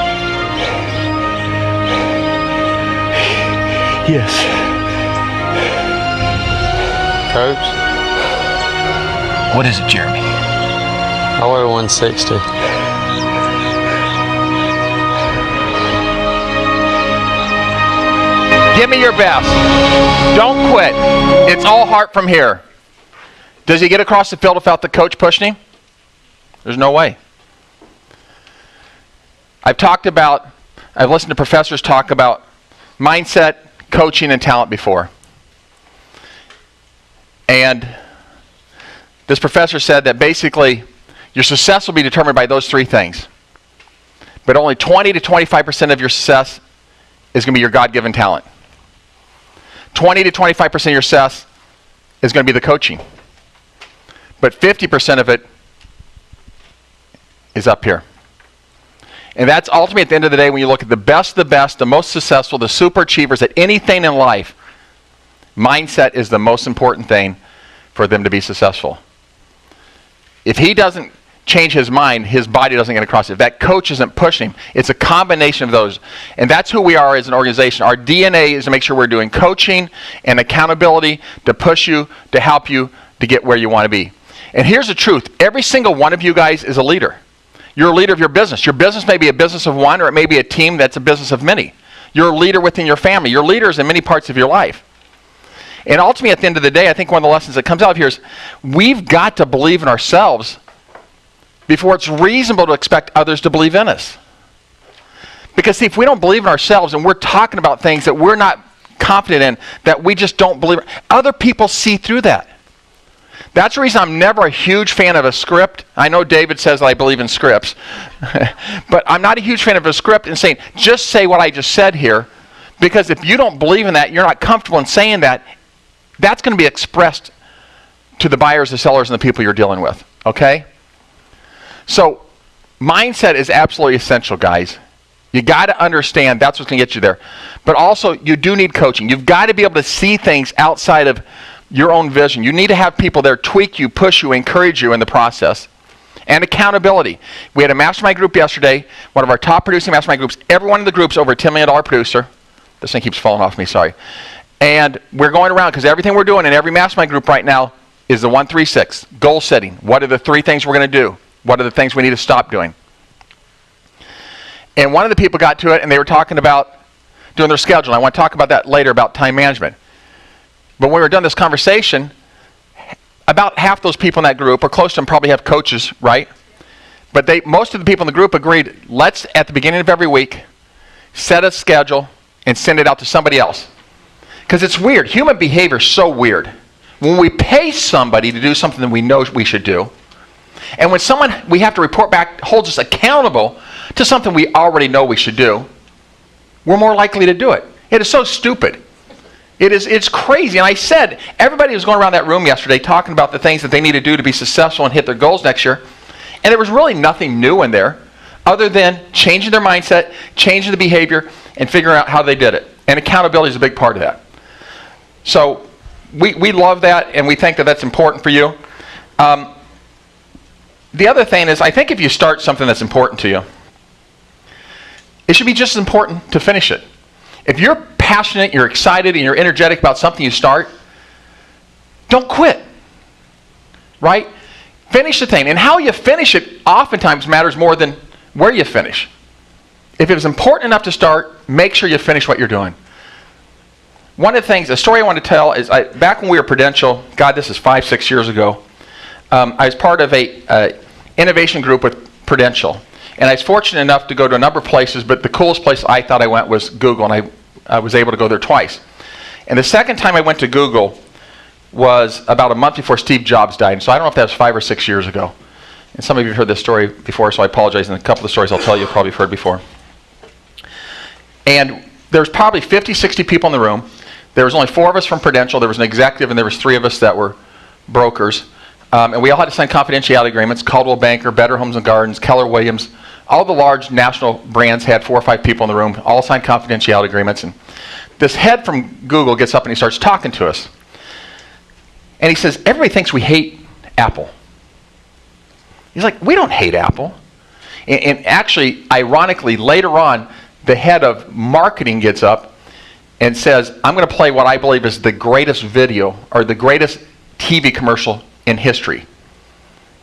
Yes. Coach? What is it, Jeremy? I weigh 160. Give me your best. Don't quit. It's all heart from here. Does he get across the field without the coach pushing him? There's no way. I've listened to professors talk about mindset, coaching, and talent before. And this professor said that basically your success will be determined by those 3 things. But only 20 to 25% of your success is going to be your God-given talent. 20 to 25% of your success is going to be the coaching. But 50% of it is up here. And that's ultimately, at the end of the day, when you look at the best, the most successful, the super achievers at anything in life, mindset is the most important thing for them to be successful. If he doesn't change his mind, his body doesn't get across it. If that coach isn't pushing him, it's a combination of those. And that's who we are as an organization. Our DNA is to make sure we're doing coaching and accountability to push you, to help you to get where you want to be. And here's the truth. Every single one of you guys is a leader. You're a leader of your business. Your business may be a business of one, or it may be a team that's a business of many. You're a leader within your family. You're leaders in many parts of your life. And ultimately, at the end of the day, I think one of the lessons that comes out of here is we've got to believe in ourselves before it's reasonable to expect others to believe in us. Because see, if we don't believe in ourselves and we're talking about things that we're not confident in, that we just don't believe, other people see through that. That's the reason I'm never a huge fan of a script. I know David says that I believe in scripts. But I'm not a huge fan of a script and saying, just say what I just said here. Because if you don't believe in that, you're not comfortable in saying that, that's going to be expressed to the buyers, the sellers, and the people you're dealing with. Okay? So, mindset is absolutely essential, guys. You got to understand that's what's going to get you there. But also, you do need coaching. You've got to be able to see things outside of your own vision. You need to have people there tweak you, push you, encourage you in the process. And accountability. We had a mastermind group yesterday, one of our top producing mastermind groups. Every one of the groups over a $10 million producer. This thing keeps falling off me, sorry. And we're going around because everything we're doing in every mastermind group right now is the 1-3-6. Goal setting. What are the 3 things we're going to do? What are the things we need to stop doing? And one of the people got to it and they were talking about doing their schedule. I want to talk about that later, about time management. But when we were done this conversation, about half those people in that group, or close to them, probably have coaches, right? But most of the people in the group agreed, let's, at the beginning of every week, set a schedule and send it out to somebody else. Because it's weird. Human behavior is so weird. When we pay somebody to do something that we know we should do, and when someone we have to report back holds us accountable to something we already know we should do, we're more likely to do it. It is so stupid. It's crazy. And I said, everybody was going around that room yesterday talking about the things that they need to do to be successful and hit their goals next year. And there was really nothing new in there other than changing their mindset, changing the behavior, and figuring out how they did it. And accountability is a big part of that. So we love that, and we think that that's important for you. The other thing is, I think if you start something that's important to you, it should be just as important to finish it. If you're passionate, you're excited, and you're energetic about something you start, don't quit, right? Finish the thing. And how you finish it oftentimes matters more than where you finish. If it was important enough to start, make sure you finish what you're doing. One of the things, a story I want to tell is, back when we were Prudential, God, this is 5-6 years ago, I was part of a innovation group with Prudential. And I was fortunate enough to go to a number of places, but the coolest place I thought I went was Google, and I was able to go there twice. And the second time I went to Google was about a month before Steve Jobs died. And so I don't know if that was 5 or 6 years ago. And some of you have heard this story before, so I apologize. And a couple of stories I'll tell you probably have heard before. And there was probably 50, 60 people in the room. There was only 4 of us from Prudential. There was an executive, and there was 3 of us that were brokers. And we all had to sign confidentiality agreements. Caldwell Banker, Better Homes and Gardens, Keller Williams. All the large national brands had 4 or 5 people in the room, all signed confidentiality agreements. And this head from Google gets up and he starts talking to us. And he says, everybody thinks we hate Apple. He's like, we don't hate Apple. And actually, ironically, later on, the head of marketing gets up and says, I'm going to play what I believe is the greatest video or the greatest TV commercial in history.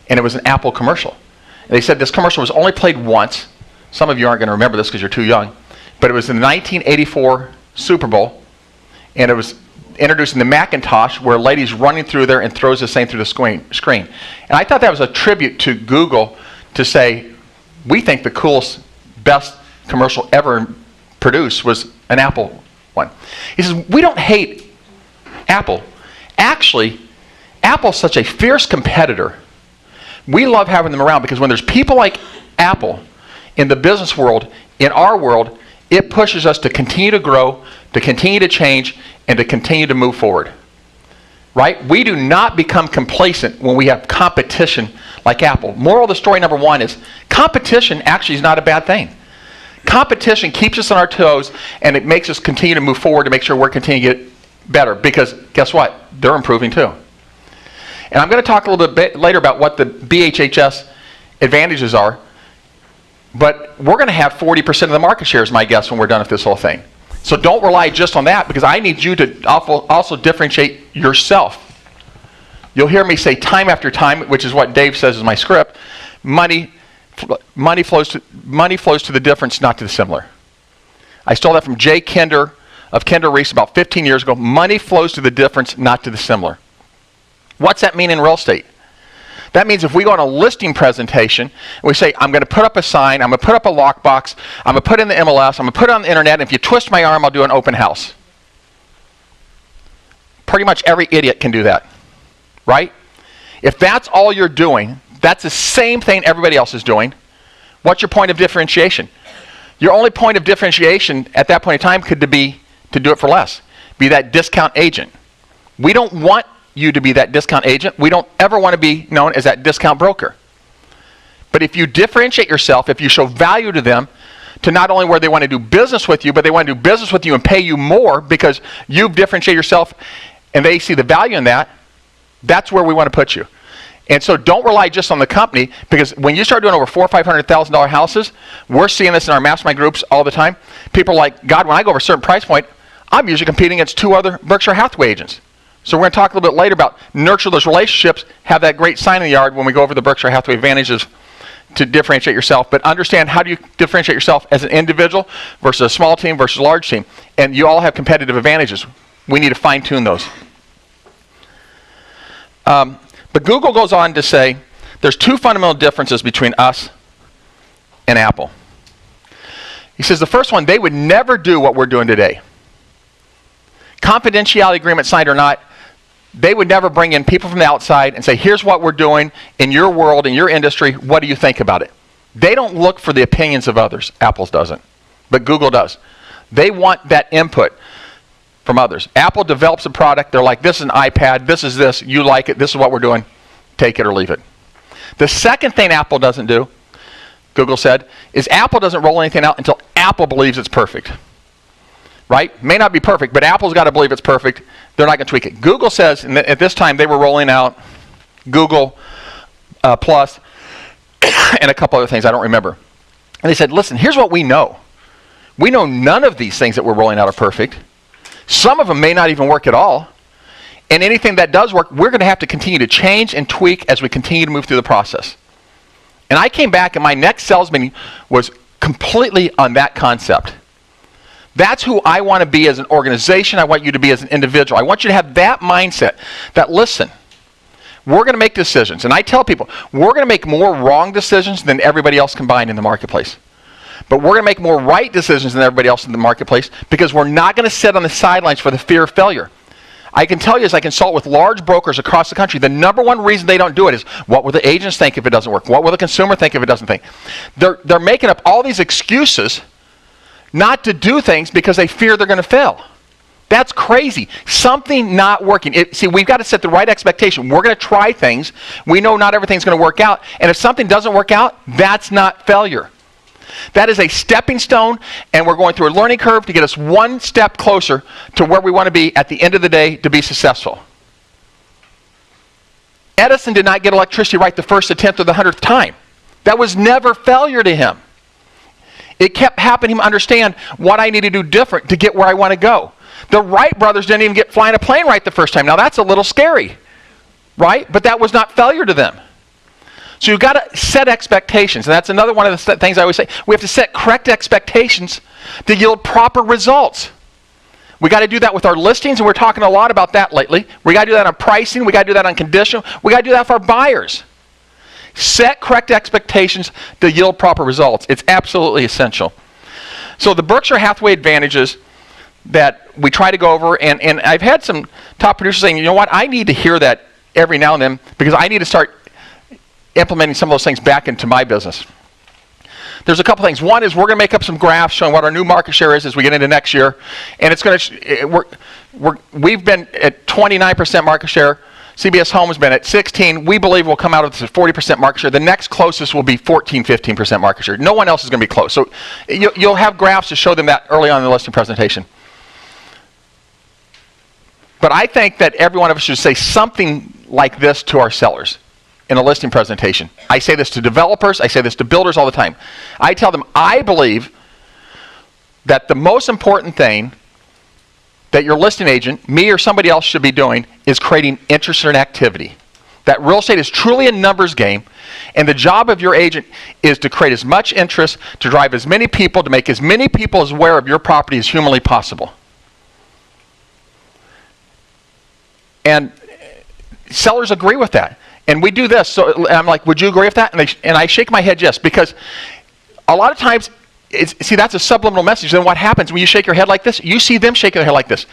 And it was an Apple commercial. And they said this commercial was only played once. Some of you aren't going to remember this because you're too young. But it was in the 1984 Super Bowl. And it was introducing the Macintosh, where a lady's running through there and throws this thing through the screen. And I thought that was a tribute to Google to say, we think the coolest, best commercial ever produced was an Apple one. He says, we don't hate Apple. Actually, Apple's such a fierce competitor. We love having them around because when there's people like Apple in the business world, in our world, it pushes us to continue to grow, to continue to change, and to continue to move forward. Right? We do not become complacent when we have competition like Apple. Moral of the story number 1 is competition actually is not a bad thing. Competition keeps us on our toes, and it makes us continue to move forward to make sure we're continuing to get better because guess what? They're improving too. And I'm going to talk a little bit later about what the BHHS advantages are. But we're going to have 40% of the market share, is my guess, when we're done with this whole thing. So don't rely just on that, because I need you to also differentiate yourself. You'll hear me say time after time, which is what Dave says is my script, money flows to the difference, not to the similar. I stole that from Jay Kinder of Kinder Reese about 15 years ago. Money flows to the difference, not to the similar. What's that mean in real estate? That means if we go on a listing presentation and we say, I'm going to put up a sign, I'm going to put up a lockbox, I'm going to put in the MLS, I'm going to put it on the internet, and if you twist my arm, I'll do an open house. Pretty much every idiot can do that, right? If that's all you're doing, that's the same thing everybody else is doing. What's your point of differentiation? Your only point of differentiation at that point in time could be to do it for less. Be that discount agent. We don't want you to be that discount agent. We don't ever want to be known as that discount broker. But if you differentiate yourself, if you show value to them, to not only where they want to do business with you, but they want to do business with you and pay you more because you've differentiated yourself and they see the value in that, that's where we want to put you. And so don't rely just on the company, because when you start doing over $400,000 or $500,000 houses, we're seeing this in our mastermind groups all the time. People are like, God, when I go over a certain price point, I'm usually competing against 2 other Berkshire Hathaway agents. So we're going to talk a little bit later about nurture those relationships, have that great sign in the yard when we go over the Berkshire Hathaway advantages to differentiate yourself. But understand, how do you differentiate yourself as an individual versus a small team versus a large team? And you all have competitive advantages. We need to fine tune those. But Google goes on to say there's 2 fundamental differences between us and Apple. He says the first one, they would never do what we're doing today. Confidentiality agreement signed or not, they would never bring in people from the outside and say, here's what we're doing in your world, in your industry, what do you think about it? They don't look for the opinions of others. Apple doesn't, but Google does. They want that input from others. Apple develops a product, they're like, this is an iPad, this is this, you like it, this is what we're doing, take it or leave it. The second thing Apple doesn't do, Google said, is Apple doesn't roll anything out until Apple believes it's perfect. Right? May not be perfect, but Apple's got to believe it's perfect. They're not going to tweak it. Google says, and at this time they were rolling out Google Plus and a couple other things I don't remember. And they said, listen, here's what we know. We know none of these things that we're rolling out are perfect. Some of them may not even work at all. And anything that does work, we're going to have to continue to change and tweak as we continue to move through the process. And I came back and my next sales meeting was completely on that concept. That's who I want to be as an organization. I want you to be as an individual. I want you to have that mindset that, listen, we're going to make decisions. And I tell people, we're going to make more wrong decisions than everybody else combined in the marketplace. But we're going to make more right decisions than everybody else in the marketplace, because we're not going to sit on the sidelines for the fear of failure. I can tell you, as I consult with large brokers across the country, the number one reason they don't do it is, what will the agents think if it doesn't work? What will the consumer think if it doesn't think? They're making up all these excuses not to do things because they fear they're going to fail. That's crazy. Something not working. See, we've got to set the right expectation. We're going to try things. We know not everything's going to work out. And if something doesn't work out, that's not failure. That is a stepping stone, and we're going through a learning curve to get us one step closer to where we want to be at the end of the day to be successful. Edison did not get electricity right the first attempt or the 100th time. That was never failure to him. It kept happening to understand what I need to do different to get where I want to go. The Wright brothers didn't even get flying a plane right the first time. Now that's a little scary, right? But that was not failure to them. So you've got to set expectations. And that's another one of the things I always say. We have to set correct expectations to yield proper results. We got to do that with our listings, and we're talking a lot about that lately. We got to do that on pricing. We got to do that on condition. We got to do that for our buyers. Set correct expectations to yield proper results. It's absolutely essential. So the Berkshire Hathaway advantages that we try to go over, and I've had some top producers saying, you know what, I need to hear that every now and then because I need to start implementing some of those things back into my business. There's a couple things. One is we're going to make up some graphs showing what our new market share is as we get into next year, and it's going to we've been at 29% market share. CBS Home has been at 16. We believe we'll come out of this at 40% market share. The next closest will be 14-15% market share. No one else is going to be close. So you'll have graphs to show them that early on in the listing presentation. But I think that every one of us should say something like this to our sellers in a listing presentation. I say this to developers, I say this to builders all the time. I tell them, I believe that the most important thing that your listing agent, me or somebody else, should be doing is creating interest and activity. That real estate is truly a numbers game, and the job of your agent is to create as much interest, to drive as many people, to make as many people as aware of your property as humanly possible. And sellers agree with that. And we do this. So I'm like, would you agree with that? And I shake my head yes, because a lot of times, see, that's a subliminal message. Then what happens when you shake your head like this? You see them shake their head like this.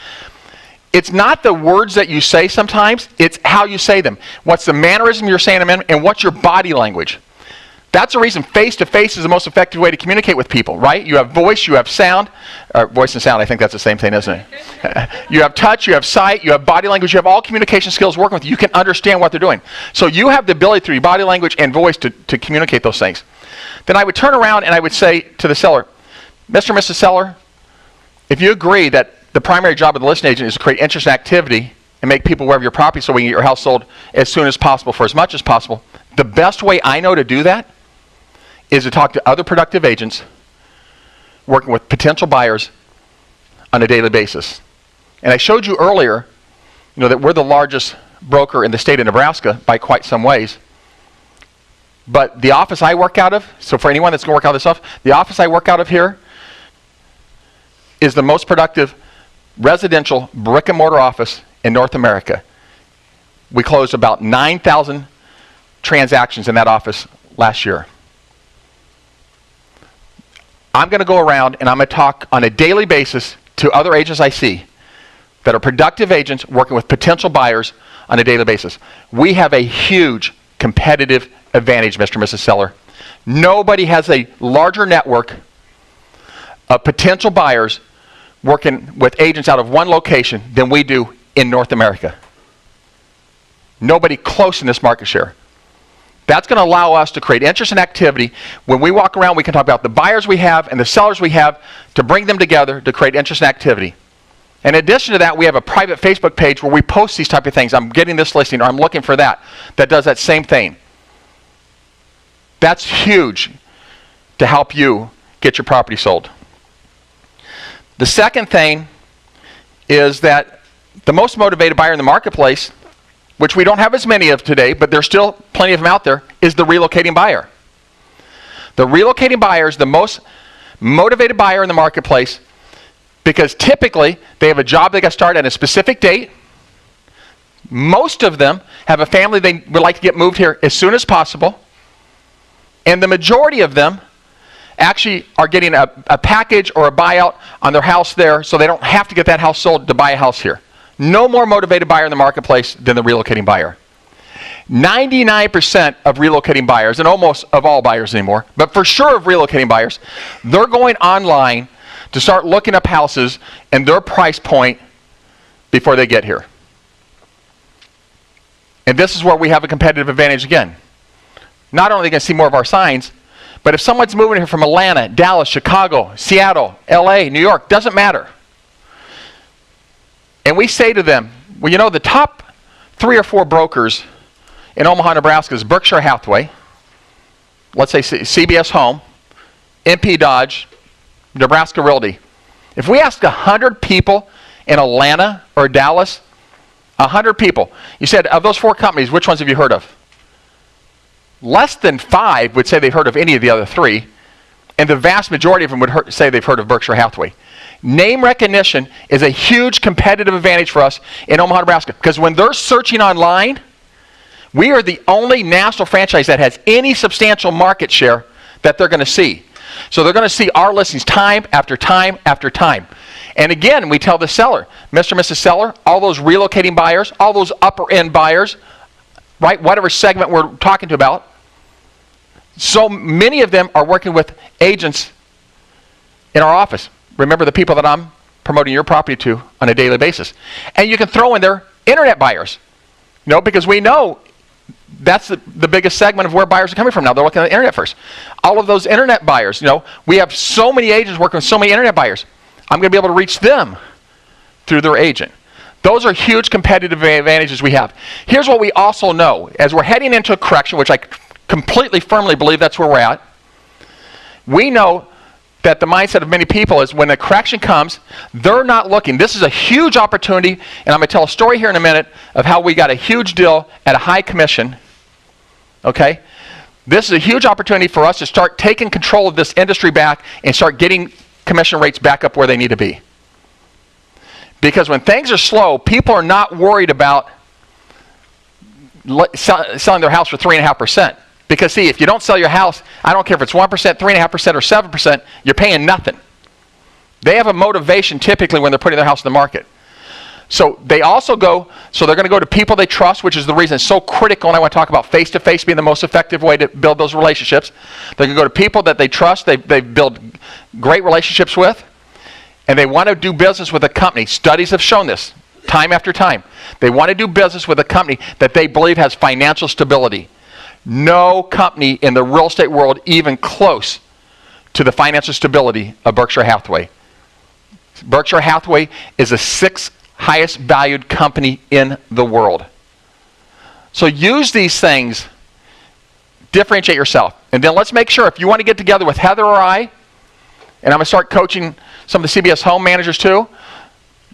It's not the words that you say sometimes, it's how you say them. What's the mannerism you're saying them in, and what's your body language? That's the reason face-to-face is the most effective way to communicate with people, right? You have voice, you have sound. Voice and sound, I think that's the same thing, isn't it? You have touch, you have sight, you have body language, you have all communication skills working with you. You can understand what they're doing. So you have the ability through your body language and voice to communicate those things. Then I would turn around and I would say to the seller, Mr. and Mrs. Seller, if you agree that the primary job of the listing agent is to create interest and activity and make people aware of your property so we can get your house sold as soon as possible for as much as possible, the best way I know to do that is to talk to other productive agents working with potential buyers on a daily basis. And I showed you earlier, that we're the largest broker in the state of Nebraska by quite some ways. But the office I work out of, so for anyone that's going to work out of this stuff, the office I work out of here is the most productive residential brick and mortar office in North America. We closed about 9,000 transactions in that office last year. I'm going to go around and I'm going to talk on a daily basis to other agents I see that are productive agents working with potential buyers on a daily basis. We have a huge competitive advantage, Mr. and Mrs. Seller. Nobody has a larger network of potential buyers working with agents out of one location than we do in North America. Nobody close in this market share. That's going to allow us to create interest and activity. When we walk around, we can talk about the buyers we have and the sellers we have to bring them together to create interest and activity. In addition to that, we have a private Facebook page where we post these type of things. I'm getting this listing, or I'm looking for that does that same thing. That's huge to help you get your property sold. The second thing is that the most motivated buyer in the marketplace, which we don't have as many of today, but there's still plenty of them out there, is the relocating buyer. The relocating buyer is the most motivated buyer in the marketplace because typically they have a job they got to start at a specific date. Most of them have a family they would like to get moved here as soon as possible. And the majority of them actually are getting a package or a buyout on their house there so they don't have to get that house sold to buy a house here. No more motivated buyer in the marketplace than the relocating buyer. 99% of relocating buyers, and almost of all buyers anymore, but for sure of relocating buyers, they're going online to start looking up houses and their price point before they get here. And this is where we have a competitive advantage again. Not only are they going to see more of our signs, but if someone's moving here from Atlanta, Dallas, Chicago, Seattle, LA, New York, doesn't matter. And we say to them, well, the top 3 or 4 brokers in Omaha, Nebraska is Berkshire Hathaway, let's say CBS Home, MP Dodge, Nebraska Realty. If we ask 100 people in Atlanta or Dallas, 100 people, you said, of those 4 companies, which ones have you heard of? Less than 5 would say they've heard of any of the other 3, and the vast majority of them would say they've heard of Berkshire Hathaway. Name recognition is a huge competitive advantage for us in Omaha, Nebraska, because when they're searching online, we are the only national franchise that has any substantial market share that they're going to see. So they're going to see our listings time after time after time. And again, we tell the seller, Mr. and Mrs. Seller, all those relocating buyers, all those upper end buyers, right, whatever segment we're talking to about, so many of them are working with agents in our office. Remember the people that I'm promoting your property to on a daily basis. And you can throw in there internet buyers, because we know that's the biggest segment of where buyers are coming from now. They're looking at the internet first. All of those internet buyers, we have so many agents working with so many internet buyers. I'm going to be able to reach them through their agent. Those are huge competitive advantages we have. Here's what we also know. As we're heading into a correction, which I completely firmly believe that's where we're at, we know that the mindset of many people is when a correction comes, they're not looking. This is a huge opportunity, and I'm going to tell a story here in a minute of how we got a huge deal at a high commission. Okay? This is a huge opportunity for us to start taking control of this industry back and start getting commission rates back up where they need to be. Because when things are slow, people are not worried about selling their house for 3.5%. Because see, if you don't sell your house, I don't care if it's 1%, 3.5%, or 7%, you're paying nothing. They have a motivation typically when they're putting their house in the market. So they also go, so they're going to go to people they trust, which is the reason it's so critical, and I want to talk about face-to-face being the most effective way to build those relationships. They're going to go to people that they trust, they build great relationships with, and they want to do business with a company. Studies have shown this time after time. They want to do business with a company that they believe has financial stability. No company in the real estate world even close to the financial stability of Berkshire Hathaway. Berkshire Hathaway is the 6th highest valued company in the world. So use these things, differentiate yourself. And then let's make sure if you want to get together with Heather or I, and I'm going to start coaching some of the CBS home managers too,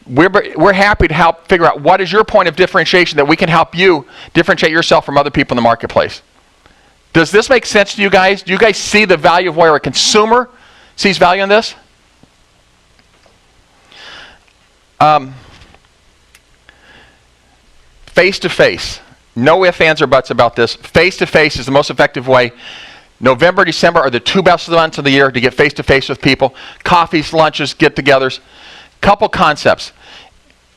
we're happy to help figure out what is your point of differentiation that we can help you differentiate yourself from other people in the marketplace. Does this make sense to you guys? Do you guys see the value of where a consumer sees value in this? Face-to-face. No ifs, ands, or buts about this. Face-to-face is the most effective way. November, December are the 2 best months of the year to get face-to-face with people. Coffees, lunches, get-togethers. Couple concepts,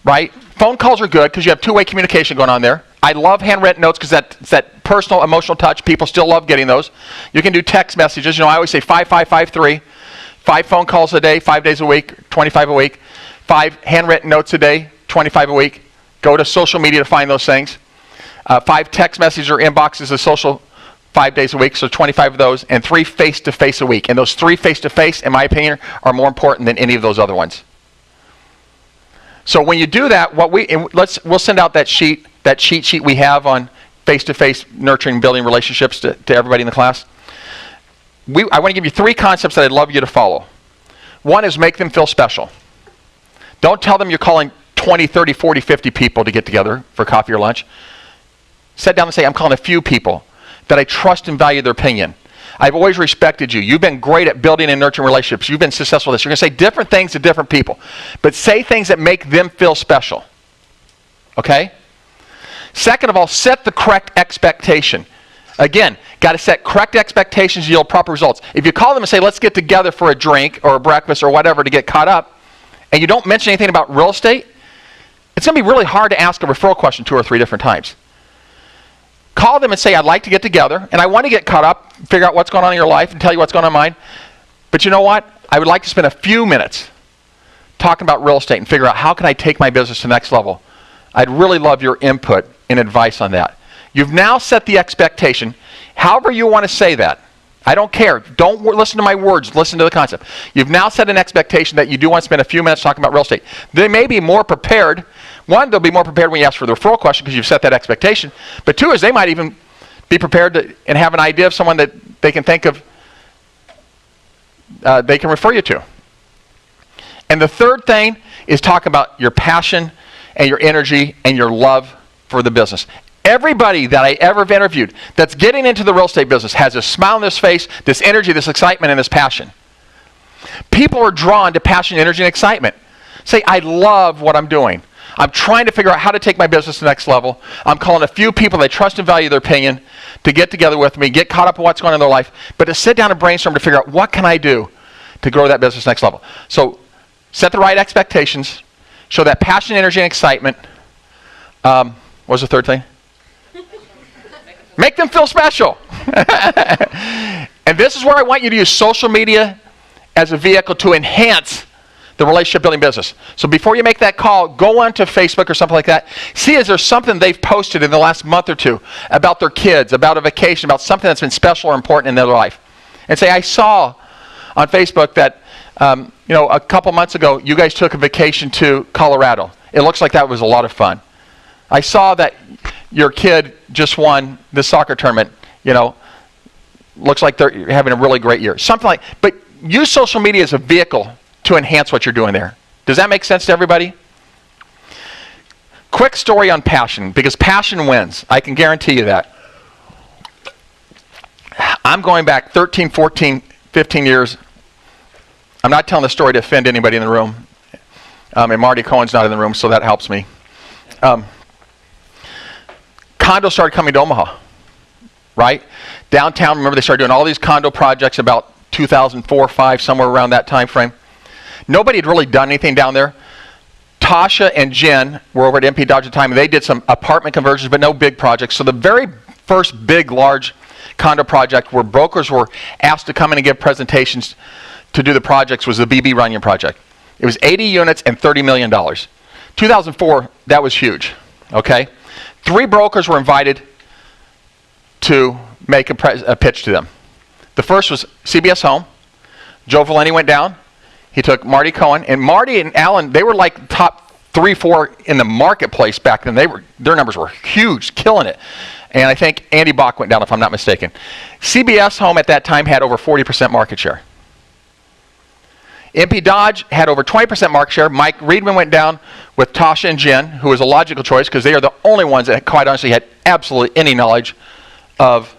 right? Phone calls are good because you have two-way communication going on there. I love handwritten notes because it's that personal, emotional touch. People still love getting those. You can do text messages. You know, I always say 5-5-5-3. 5 phone calls a day, 5 days a week, 25 a week. 5 handwritten notes a day, 25 a week. Go to social media to find those things. 5 text messages or inboxes of social 5 days a week, so 25 of those, and 3 face-to-face a week. And those 3 face-to-face, in my opinion, are more important than any of those other ones. So when you do that, we'll send out that cheat sheet we have on face-to-face nurturing, building relationships to everybody in the class. I want to give you 3 concepts that I'd love you to follow. One is make them feel special. Don't tell them you're calling 20, 30, 40, 50 people to get together for coffee or lunch. Sit down and say, I'm calling a few people that I trust and value their opinion. I've always respected you. You've been great at building and nurturing relationships. You've been successful with this. You're going to say different things to different people. But say things that make them feel special. Okay? Second of all, set the correct expectation. Again, got to set correct expectations to yield proper results. If you call them and say, let's get together for a drink or a breakfast or whatever to get caught up, and you don't mention anything about real estate, it's going to be really hard to ask a referral question 2 or 3 different times. Call them and say, I'd like to get together, and I want to get caught up, figure out what's going on in your life, and tell you what's going on in mine. But you know what? I would like to spend a few minutes talking about real estate and figure out how can I take my business to the next level. I'd really love your input and advice on that. You've now set the expectation. However you want to say that, I don't care. Don't listen to my words. Listen to the concept. You've now set an expectation that you do want to spend a few minutes talking about real estate. They may be more prepared. One, they'll be more prepared when you ask for the referral question because you've set that expectation. But 2 is they might even be prepared and have an idea of someone that they can think of, they can refer you to. And the third thing is talk about your passion and your energy and your love for the business. Everybody that I ever have interviewed that's getting into the real estate business has a smile on their face, this energy, this excitement, and this passion. People are drawn to passion, energy, and excitement. Say, I love what I'm doing. I'm trying to figure out how to take my business to the next level. I'm calling a few people they trust and value their opinion to get together with me, get caught up in what's going on in their life, but to sit down and brainstorm to figure out what can I do to grow that business next level. So set the right expectations, show that passion, energy, and excitement. What was the third thing? Make them feel special. And this is where I want you to use social media as a vehicle to enhance the relationship building business. So before you make that call, go onto Facebook or something like that. See if there's something they've posted in the last month or 2 about their kids, about a vacation, about something that's been special or important in their life. And say, I saw on Facebook that a couple months ago you guys took a vacation to Colorado. It looks like that was a lot of fun. I saw that your kid just won this soccer tournament. You know, looks like they're having a really great year. Something like, but use social media as a vehicle to enhance what you're doing there. Does that make sense to everybody? Quick story on passion, because passion wins. I can guarantee you that. I'm going back 13, 14, 15 years. I'm not telling the story to offend anybody in the room. And Marty Cohen's not in the room, so that helps me. Condos started coming to Omaha, right? Downtown, remember they started doing all these condo projects about 2004, 5, somewhere around that time frame. Nobody had really done anything down there. Tasha and Jen were over at MP Dodge at the time, and they did some apartment conversions, but no big projects. So the very first big, large condo project where brokers were asked to come in and give presentations to do the projects was the BB Runyon project. It was 80 units and $30 million. 2004, that was huge, okay? 3 brokers were invited to make a pitch to them. The first was CBS Home. Joe Valenti went down. He took Marty Cohen, and Marty and Alan, they were like top 3, 4 in the marketplace back then. Their numbers were huge, killing it. And I think Andy Bach went down, if I'm not mistaken. CBS Home at that time had over 40% market share. MP Dodge had over 20% market share. Mike Reedman went down with Tasha and Jen, who was a logical choice because they are the only ones that quite honestly had absolutely any knowledge of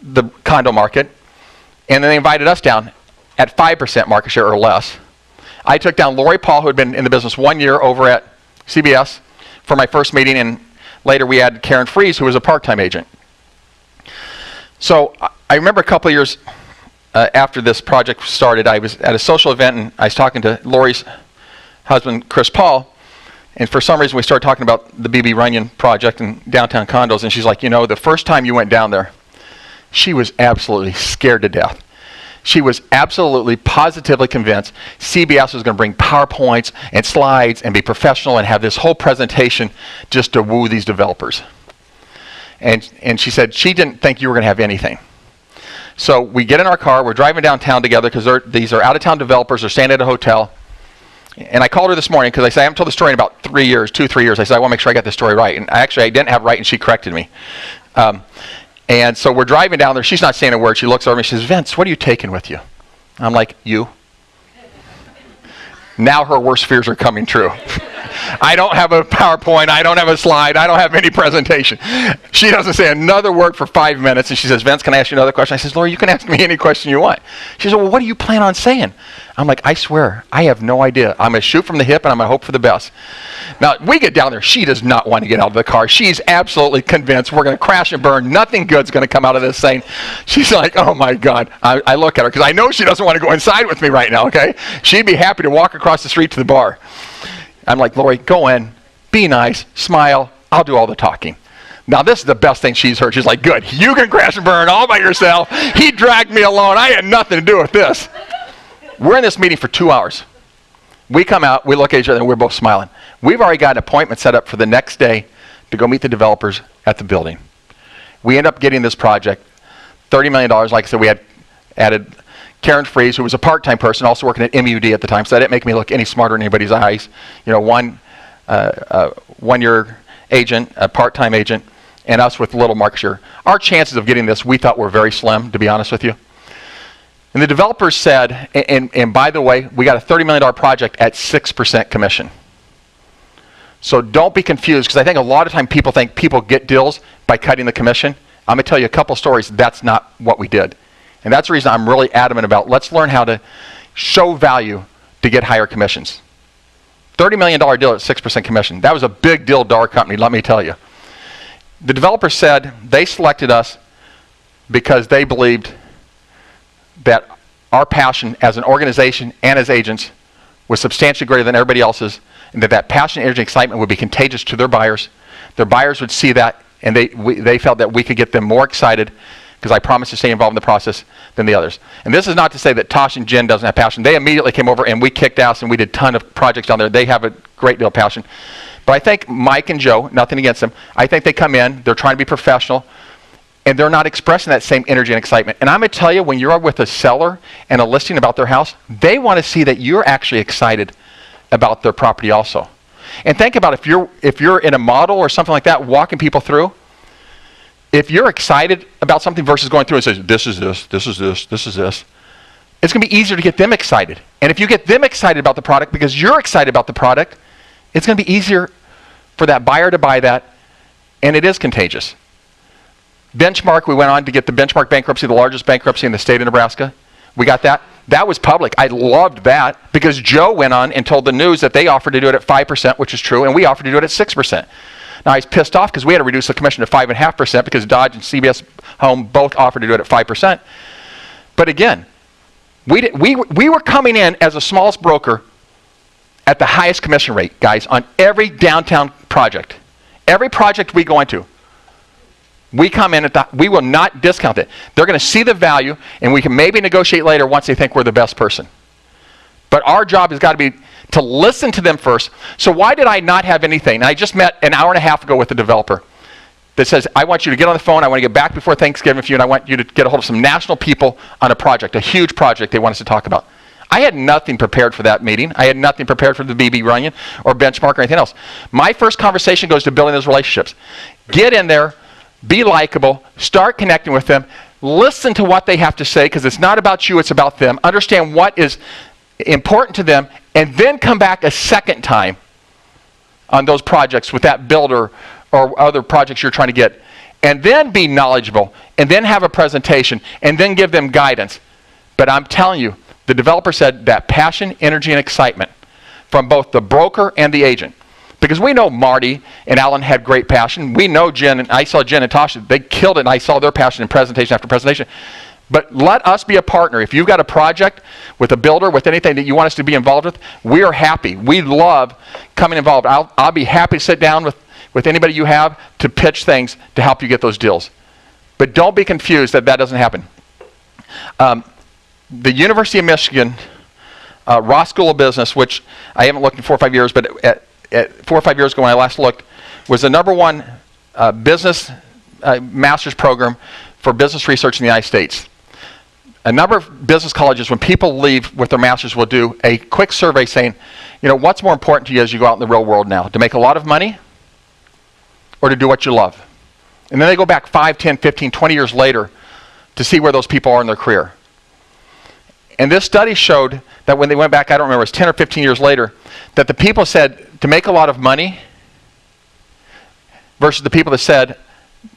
the condo market. And then they invited us down at 5% market share or less. I took down Lori Paul, who had been in the business 1 year over at CBS for my first meeting, and later we had Karen Fries, who was a part-time agent. So I remember a couple of years after this project started, I was at a social event and I was talking to Lori's husband, Chris Paul, and for some reason we started talking about the BB Runyon project and downtown condos, and she's like, you know, the first time you went down there, she was absolutely scared to death. She was absolutely positively convinced CBS was going to bring PowerPoints and slides and be professional and have this whole presentation just to woo these developers. And she said she didn't think you were going to have anything. So we get in our car, we're driving downtown together because these are out-of-town developers, they're staying at a hotel. And I called her this morning because I said, I haven't told the story in about 3 years, 2-3 years. I said, I want to make sure I got this story right. And I didn't have it right, and she corrected me. And so we're driving down there. She's not saying a word. She looks over me. She says, Vince, what are you taking with you? I'm like, you. Now her worst fears are coming true. I don't have a PowerPoint. I don't have a slide. I don't have any presentation. She doesn't say another word for 5 minutes. And she says, Vince, can I ask you another question? I says, Lori, you can ask me any question you want. She says, well, what do you plan on saying? I'm like, I swear, I have no idea. I'm going to shoot from the hip and I'm going to hope for the best. Now, we get down there. She does not want to get out of the car. She's absolutely convinced we're going to crash and burn. Nothing good's going to come out of this thing. She's like, oh my God. I look at her because I know she doesn't want to go inside with me right now, okay? She'd be happy to walk across the street to the bar. I'm like, Lori, go in, be nice, smile. I'll do all the talking. Now, this is the best thing she's heard. She's like, good, you can crash and burn all by yourself. He dragged me alone. I had nothing to do with this. We're in this meeting for 2 hours. We come out, we look at each other, and we're both smiling. We've already got an appointment set up for the next day to go meet the developers at the building. We end up getting this project, $30 million. Like I said, we had added Karen Fries, who was a part-time person, also working at MUD at the time, so that didn't make me look any smarter in anybody's eyes. You know, one-year agent, a part-time agent, and us with little market share. Our chances of getting this, we thought, were very slim, to be honest with you. And the developers said, and by the way, we got a $30 million project at 6% commission. So don't be confused, because I think a lot of time people think people get deals by cutting the commission. I'm going to tell you a couple stories. That's not what we did. And that's the reason I'm really adamant about let's learn how to show value to get higher commissions. $30 million deal at 6% commission. That was a big deal to our company, let me tell you. The developer said they selected us because they believed that our passion as an organization and as agents was substantially greater than everybody else's, and that passion, energy, and excitement would be contagious to their buyers. Their buyers would see that, and they felt that we could get them more excited because I promised to stay involved in the process than the others. And this is not to say that Tosh and Jen doesn't have passion. They immediately came over and we kicked ass and we did a ton of projects down there. They have a great deal of passion. But I think Mike and Joe, nothing against them, I think they come in, they're trying to be professional, and they're not expressing that same energy and excitement. And I'm going to tell you, when you're with a seller and a listing about their house, they want to see that you're actually excited about their property also. And think about if you're in a model or something like that, walking people through, if you're excited about something versus going through and says, this is this, this is this, this is this, it's going to be easier to get them excited. And if you get them excited about the product because you're excited about the product, it's going to be easier for that buyer to buy that, and it is contagious. Benchmark, we went on to get the Benchmark bankruptcy, the largest bankruptcy in the state of Nebraska. We got that. That was public. I loved that because Joe went on and told the news that they offered to do it at 5%, which is true, and we offered to do it at 6%. Now, I was pissed off because we had to reduce the commission to 5.5% because Dodge and CBS Home both offered to do it at 5%. But again, we were coming in as the smallest broker at the highest commission rate, guys, on every downtown project. Every project we go into, we come in we will not discount it. They're going to see the value, and we can maybe negotiate later once they think we're the best person. But our job has got to be to listen to them first. So why did I not have anything? And I just met an hour and a half ago with a developer that says, I want you to get on the phone, I want to get back before Thanksgiving for you, and I want you to get a hold of some national people on a project, a huge project they want us to talk about. I had nothing prepared for that meeting. I had nothing prepared for the BB Runyon or Benchmark or anything else. My first conversation goes to building those relationships. Get in there, be likable, start connecting with them, listen to what they have to say because it's not about you, it's about them. Understand what is important to them, and then come back a second time on those projects with that builder or other projects you're trying to get. And then be knowledgeable, and then have a presentation, and then give them guidance. But I'm telling you, the developer said that passion, energy, and excitement from both the broker and the agent. Because we know Marty and Alan had great passion. We know Jen, and I saw Jen and Tasha, they killed it, and I saw their passion in presentation after presentation. But let us be a partner. If you've got a project with a builder, with anything that you want us to be involved with, we are happy. We love coming involved. I'll be happy to sit down with anybody you have to pitch things to help you get those deals. But don't be confused that doesn't happen. The University of Michigan Ross School of Business, which I haven't looked in 4 or 5 years, but at 4 or 5 years ago when I last looked, was the #1 business master's program for business research in the United States. A number of business colleges, when people leave with their masters, will do a quick survey saying, you know, what's more important to you as you go out in the real world now? To make a lot of money or to do what you love? And then they go back 5, 10, 15, 20 years later to see where those people are in their career. And this study showed that when they went back, I don't remember, it was 10 or 15 years later, that the people said to make a lot of money versus the people that said,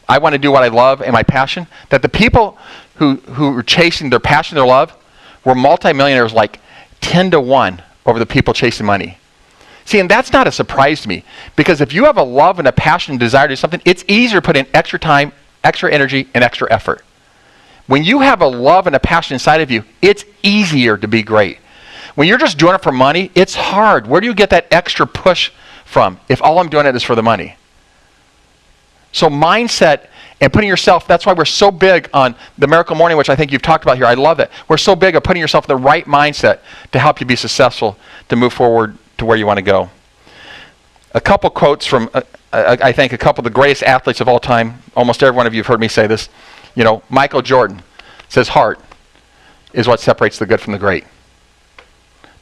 I want to do what I love and my passion, that the people who were chasing their passion, their love, were multimillionaires like 10 to 1 over the people chasing money. See, and that's not a surprise to me, because if you have a love and a passion and desire to do something, it's easier to put in extra time, extra energy, and extra effort. When you have a love and a passion inside of you, it's easier to be great. When you're just doing it for money, it's hard. Where do you get that extra push from if all I'm doing it is for the money? So mindset and putting yourself, that's why we're so big on the Miracle Morning, which I think you've talked about here. I love that. We're so big on putting yourself in the right mindset to help you be successful, to move forward to where you want to go. A couple quotes from, I think, a couple of the greatest athletes of all time. Almost every one of you have heard me say this. You know, Michael Jordan says heart is what separates the good from the great.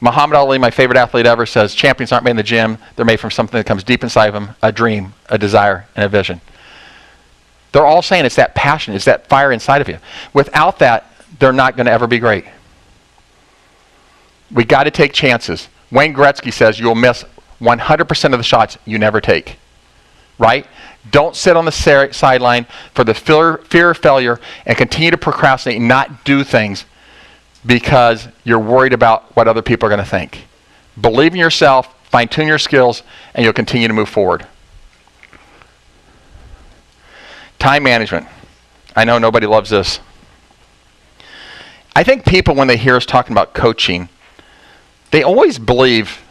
Muhammad Ali, my favorite athlete ever, says champions aren't made in the gym. They're made from something that comes deep inside of them, a dream, a desire, and a vision. They're all saying it's that passion, it's that fire inside of you. Without that, they're not going to ever be great. We got to take chances. Wayne Gretzky says you'll miss 100% of the shots you never take. Right? Don't sit on the sideline for the fear of failure and continue to procrastinate and not do things because you're worried about what other people are going to think. Believe in yourself, fine-tune your skills, and you'll continue to move forward. Time management. I know nobody loves this. I think people, when they hear us talking about coaching, they always believe,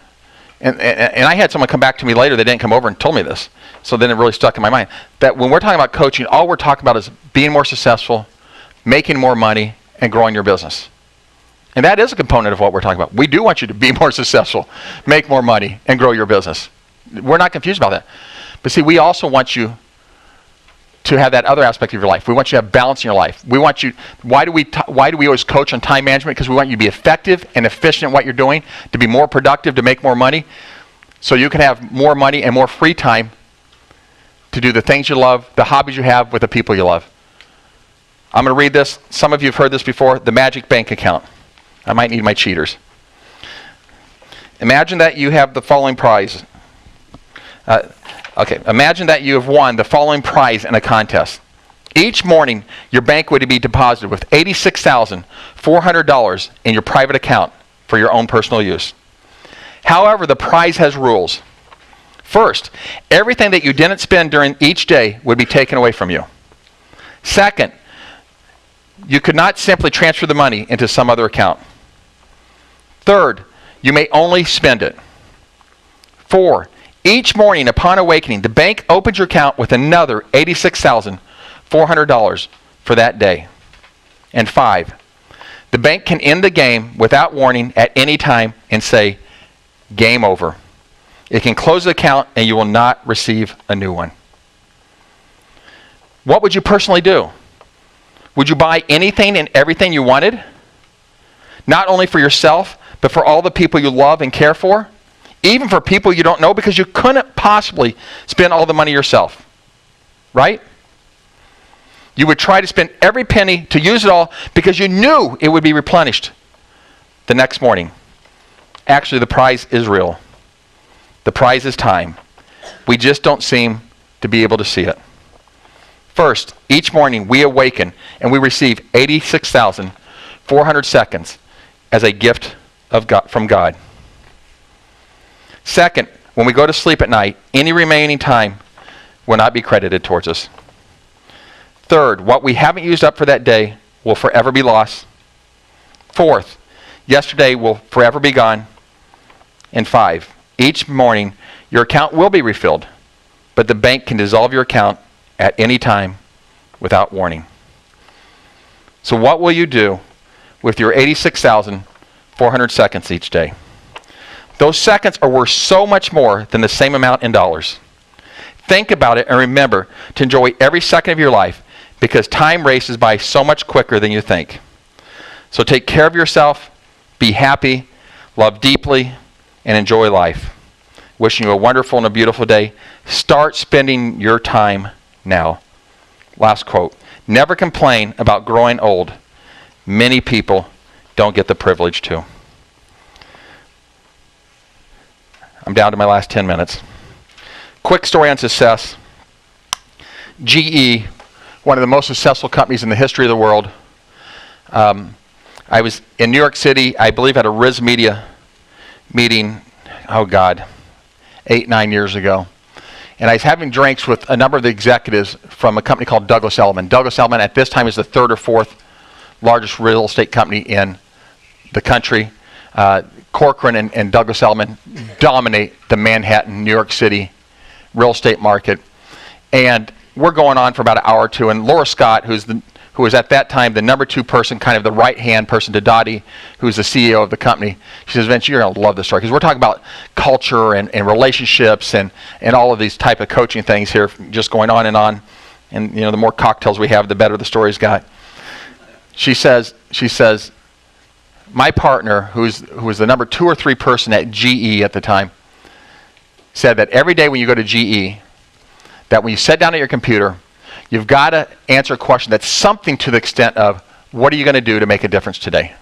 and I had someone come back to me later, they didn't come over and told me this, so then it really stuck in my mind, that when we're talking about coaching, all we're talking about is being more successful, making more money, and growing your business. And that is a component of what we're talking about. We do want you to be more successful, make more money, and grow your business. We're not confused about that. But see, we also want you to have that other aspect of your life. We want you to have balance in your life. We want you, why do we always coach on time management? Because we want you to be effective and efficient in what you're doing, to be more productive, to make more money. so you can have more money and more free time to do the things you love, the hobbies you have with the people you love. I'm going to read this. Some of you have heard this before. The magic bank account. I might need my cheaters. Imagine that you have the following prize. Imagine that you have won the following prize in a contest. Each morning, your bank would be deposited with $86,400 in your private account for your own personal use. However, the prize has rules. First, everything that you didn't spend during each day would be taken away from you. Second, you could not simply transfer the money into some other account. Third, you may only spend it. 4, each morning upon awakening, the bank opens your account with another $86,400 for that day. And 5, the bank can end the game without warning at any time and say, game over. It can close the account and you will not receive a new one. What would you personally do? Would you buy anything and everything you wanted? Not only for yourself, but for all the people you love and care for? Even for people you don't know, because you couldn't possibly spend all the money yourself. Right? You would try to spend every penny to use it all because you knew it would be replenished the next morning. Actually, the prize is real. The prize is time. We just don't seem to be able to see it. First, each morning we awaken and we receive 86,400 seconds as a gift of God, from God. Second, when we go to sleep at night, any remaining time will not be credited towards us. Third, what we haven't used up for that day will forever be lost. Fourth, yesterday will forever be gone. And 5, each morning your account will be refilled, but the bank can dissolve your account at any time without warning. So what will you do with your 86,400 seconds each day? Those seconds are worth so much more than the same amount in dollars. Think about it and remember to enjoy every second of your life, because time races by so much quicker than you think. So take care of yourself, be happy, love deeply, and enjoy life. Wishing you a wonderful and a beautiful day. Start spending your time now. Last quote. Never complain about growing old. Many people don't get the privilege to. I'm down to my last 10 minutes. Quick story on success. GE, one of the most successful companies in the history of the world. I was in New York City, I believe at a Riz Media meeting, 8-9 years ago. And I was having drinks with a number of the executives from a company called Douglas Elliman. Douglas Elliman at this time is the 3rd or 4th largest real estate company in the country. Corcoran and Douglas Elliman dominate the Manhattan, New York City real estate market. And we're going on for about an hour or two, and Laura Scott, who was at that time the number 2 person, kind of the right-hand person to Dottie, who's the CEO of the company, she says, Vince, you're going to love this story, because we're talking about culture and relationships and all of these type of coaching things here, just going on. And the more cocktails we have, the better the story's got. She says, my partner, who was the number 2 or 3 person at GE at the time, said that every day when you go to GE, that when you sit down at your computer, you've got to answer a question that's something to the extent of, what are you going to do to make a difference today?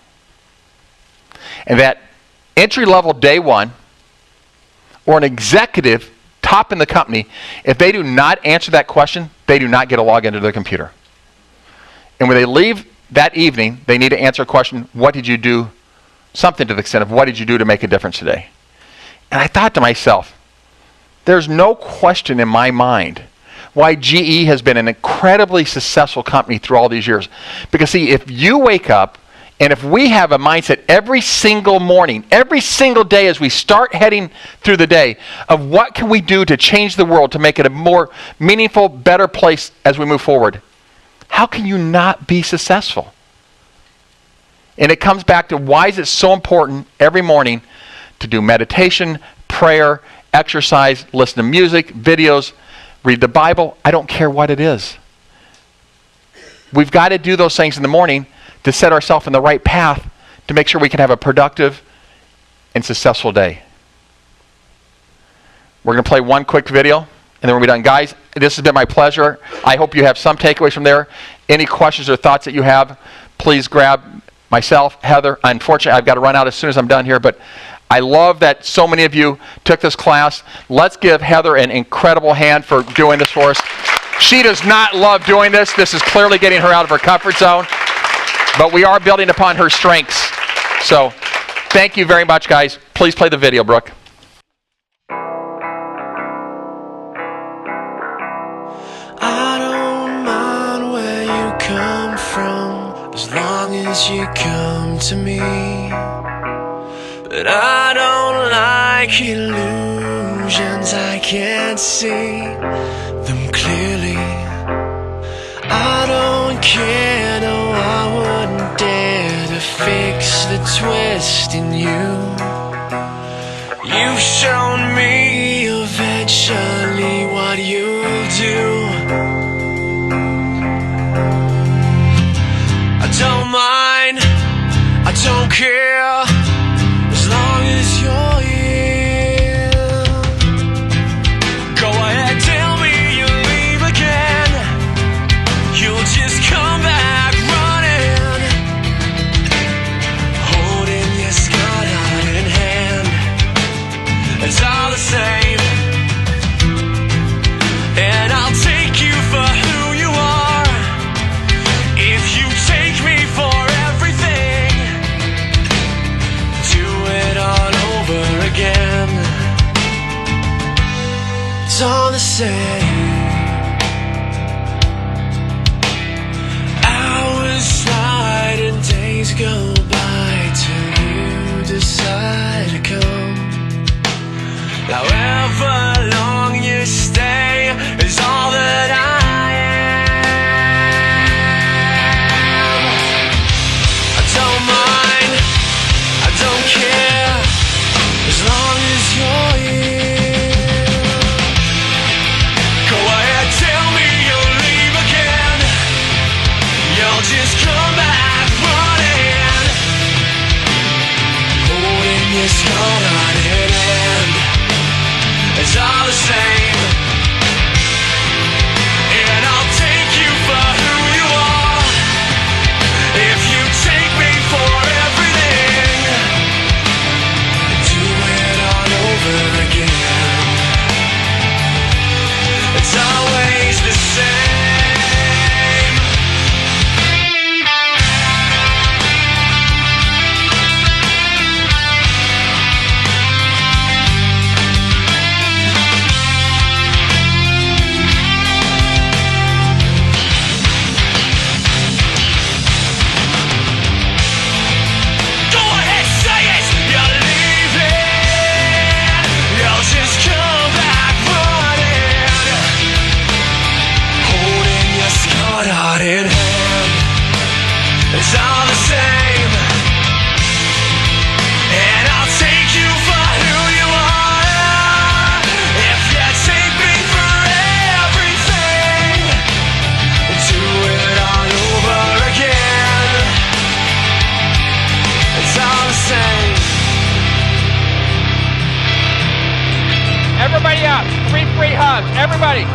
And that entry level day one, or an executive top in the company, if they do not answer that question, they do not get a log into their computer. And when they leave that evening, they need to answer a question, what did you do? Something to the extent of, what did you do to make a difference today? And I thought to myself, there's no question in my mind why GE has been an incredibly successful company through all these years. Because see, if you wake up, and if we have a mindset every single morning, every single day as we start heading through the day, of what can we do to change the world, to make it a more meaningful, better place as we move forward, how can you not be successful? And it comes back to, why is it so important every morning to do meditation, prayer, exercise, listen to music, videos, read the Bible? I don't care what it is. We've got to do those things in the morning to set ourselves in the right path to make sure we can have a productive and successful day. We're going to play one quick video, and then we'll be done. Guys, this has been my pleasure. I hope you have some takeaways from there. Any questions or thoughts that you have, please grab myself, Heather. Unfortunately, I've got to run out as soon as I'm done here, but I love that so many of you took this class. Let's give Heather an incredible hand for doing this for us. She does not love doing this. This is clearly getting her out of her comfort zone, but we are building upon her strengths. So thank you very much, guys. Please play the video, Brooke. I don't mind where you come from, as long as you come to me. But I don't like illusions, I can't see them clearly. I don't care, no, I wouldn't dare to fix the twist in you. You've shown me eventually what you'll do. I don't mind, I don't care, as long as you're here. Go ahead, tell me you'll leave again. You'll just come back running, holding your scarred heart in hand. It's all the same, and I'll take you for who you are. If you take me for everything, do it all over again. It's all the same. Hours slide and days go by till you decide to come. However long you stay is all that I am. I don't mind, I don't care, as long as you're here. Go ahead, tell me you'll leave again. You'll just come back running, holding your scarred heart in hand. It's all the same, and I'll take you for who you are. If you take me for everything, do it all over again. It's always the same. In hand, it's all the same, and I'll take you for who you are. If you take me for everything, do it all over again. It's all the same. Everybody up. 3 free hugs. Everybody.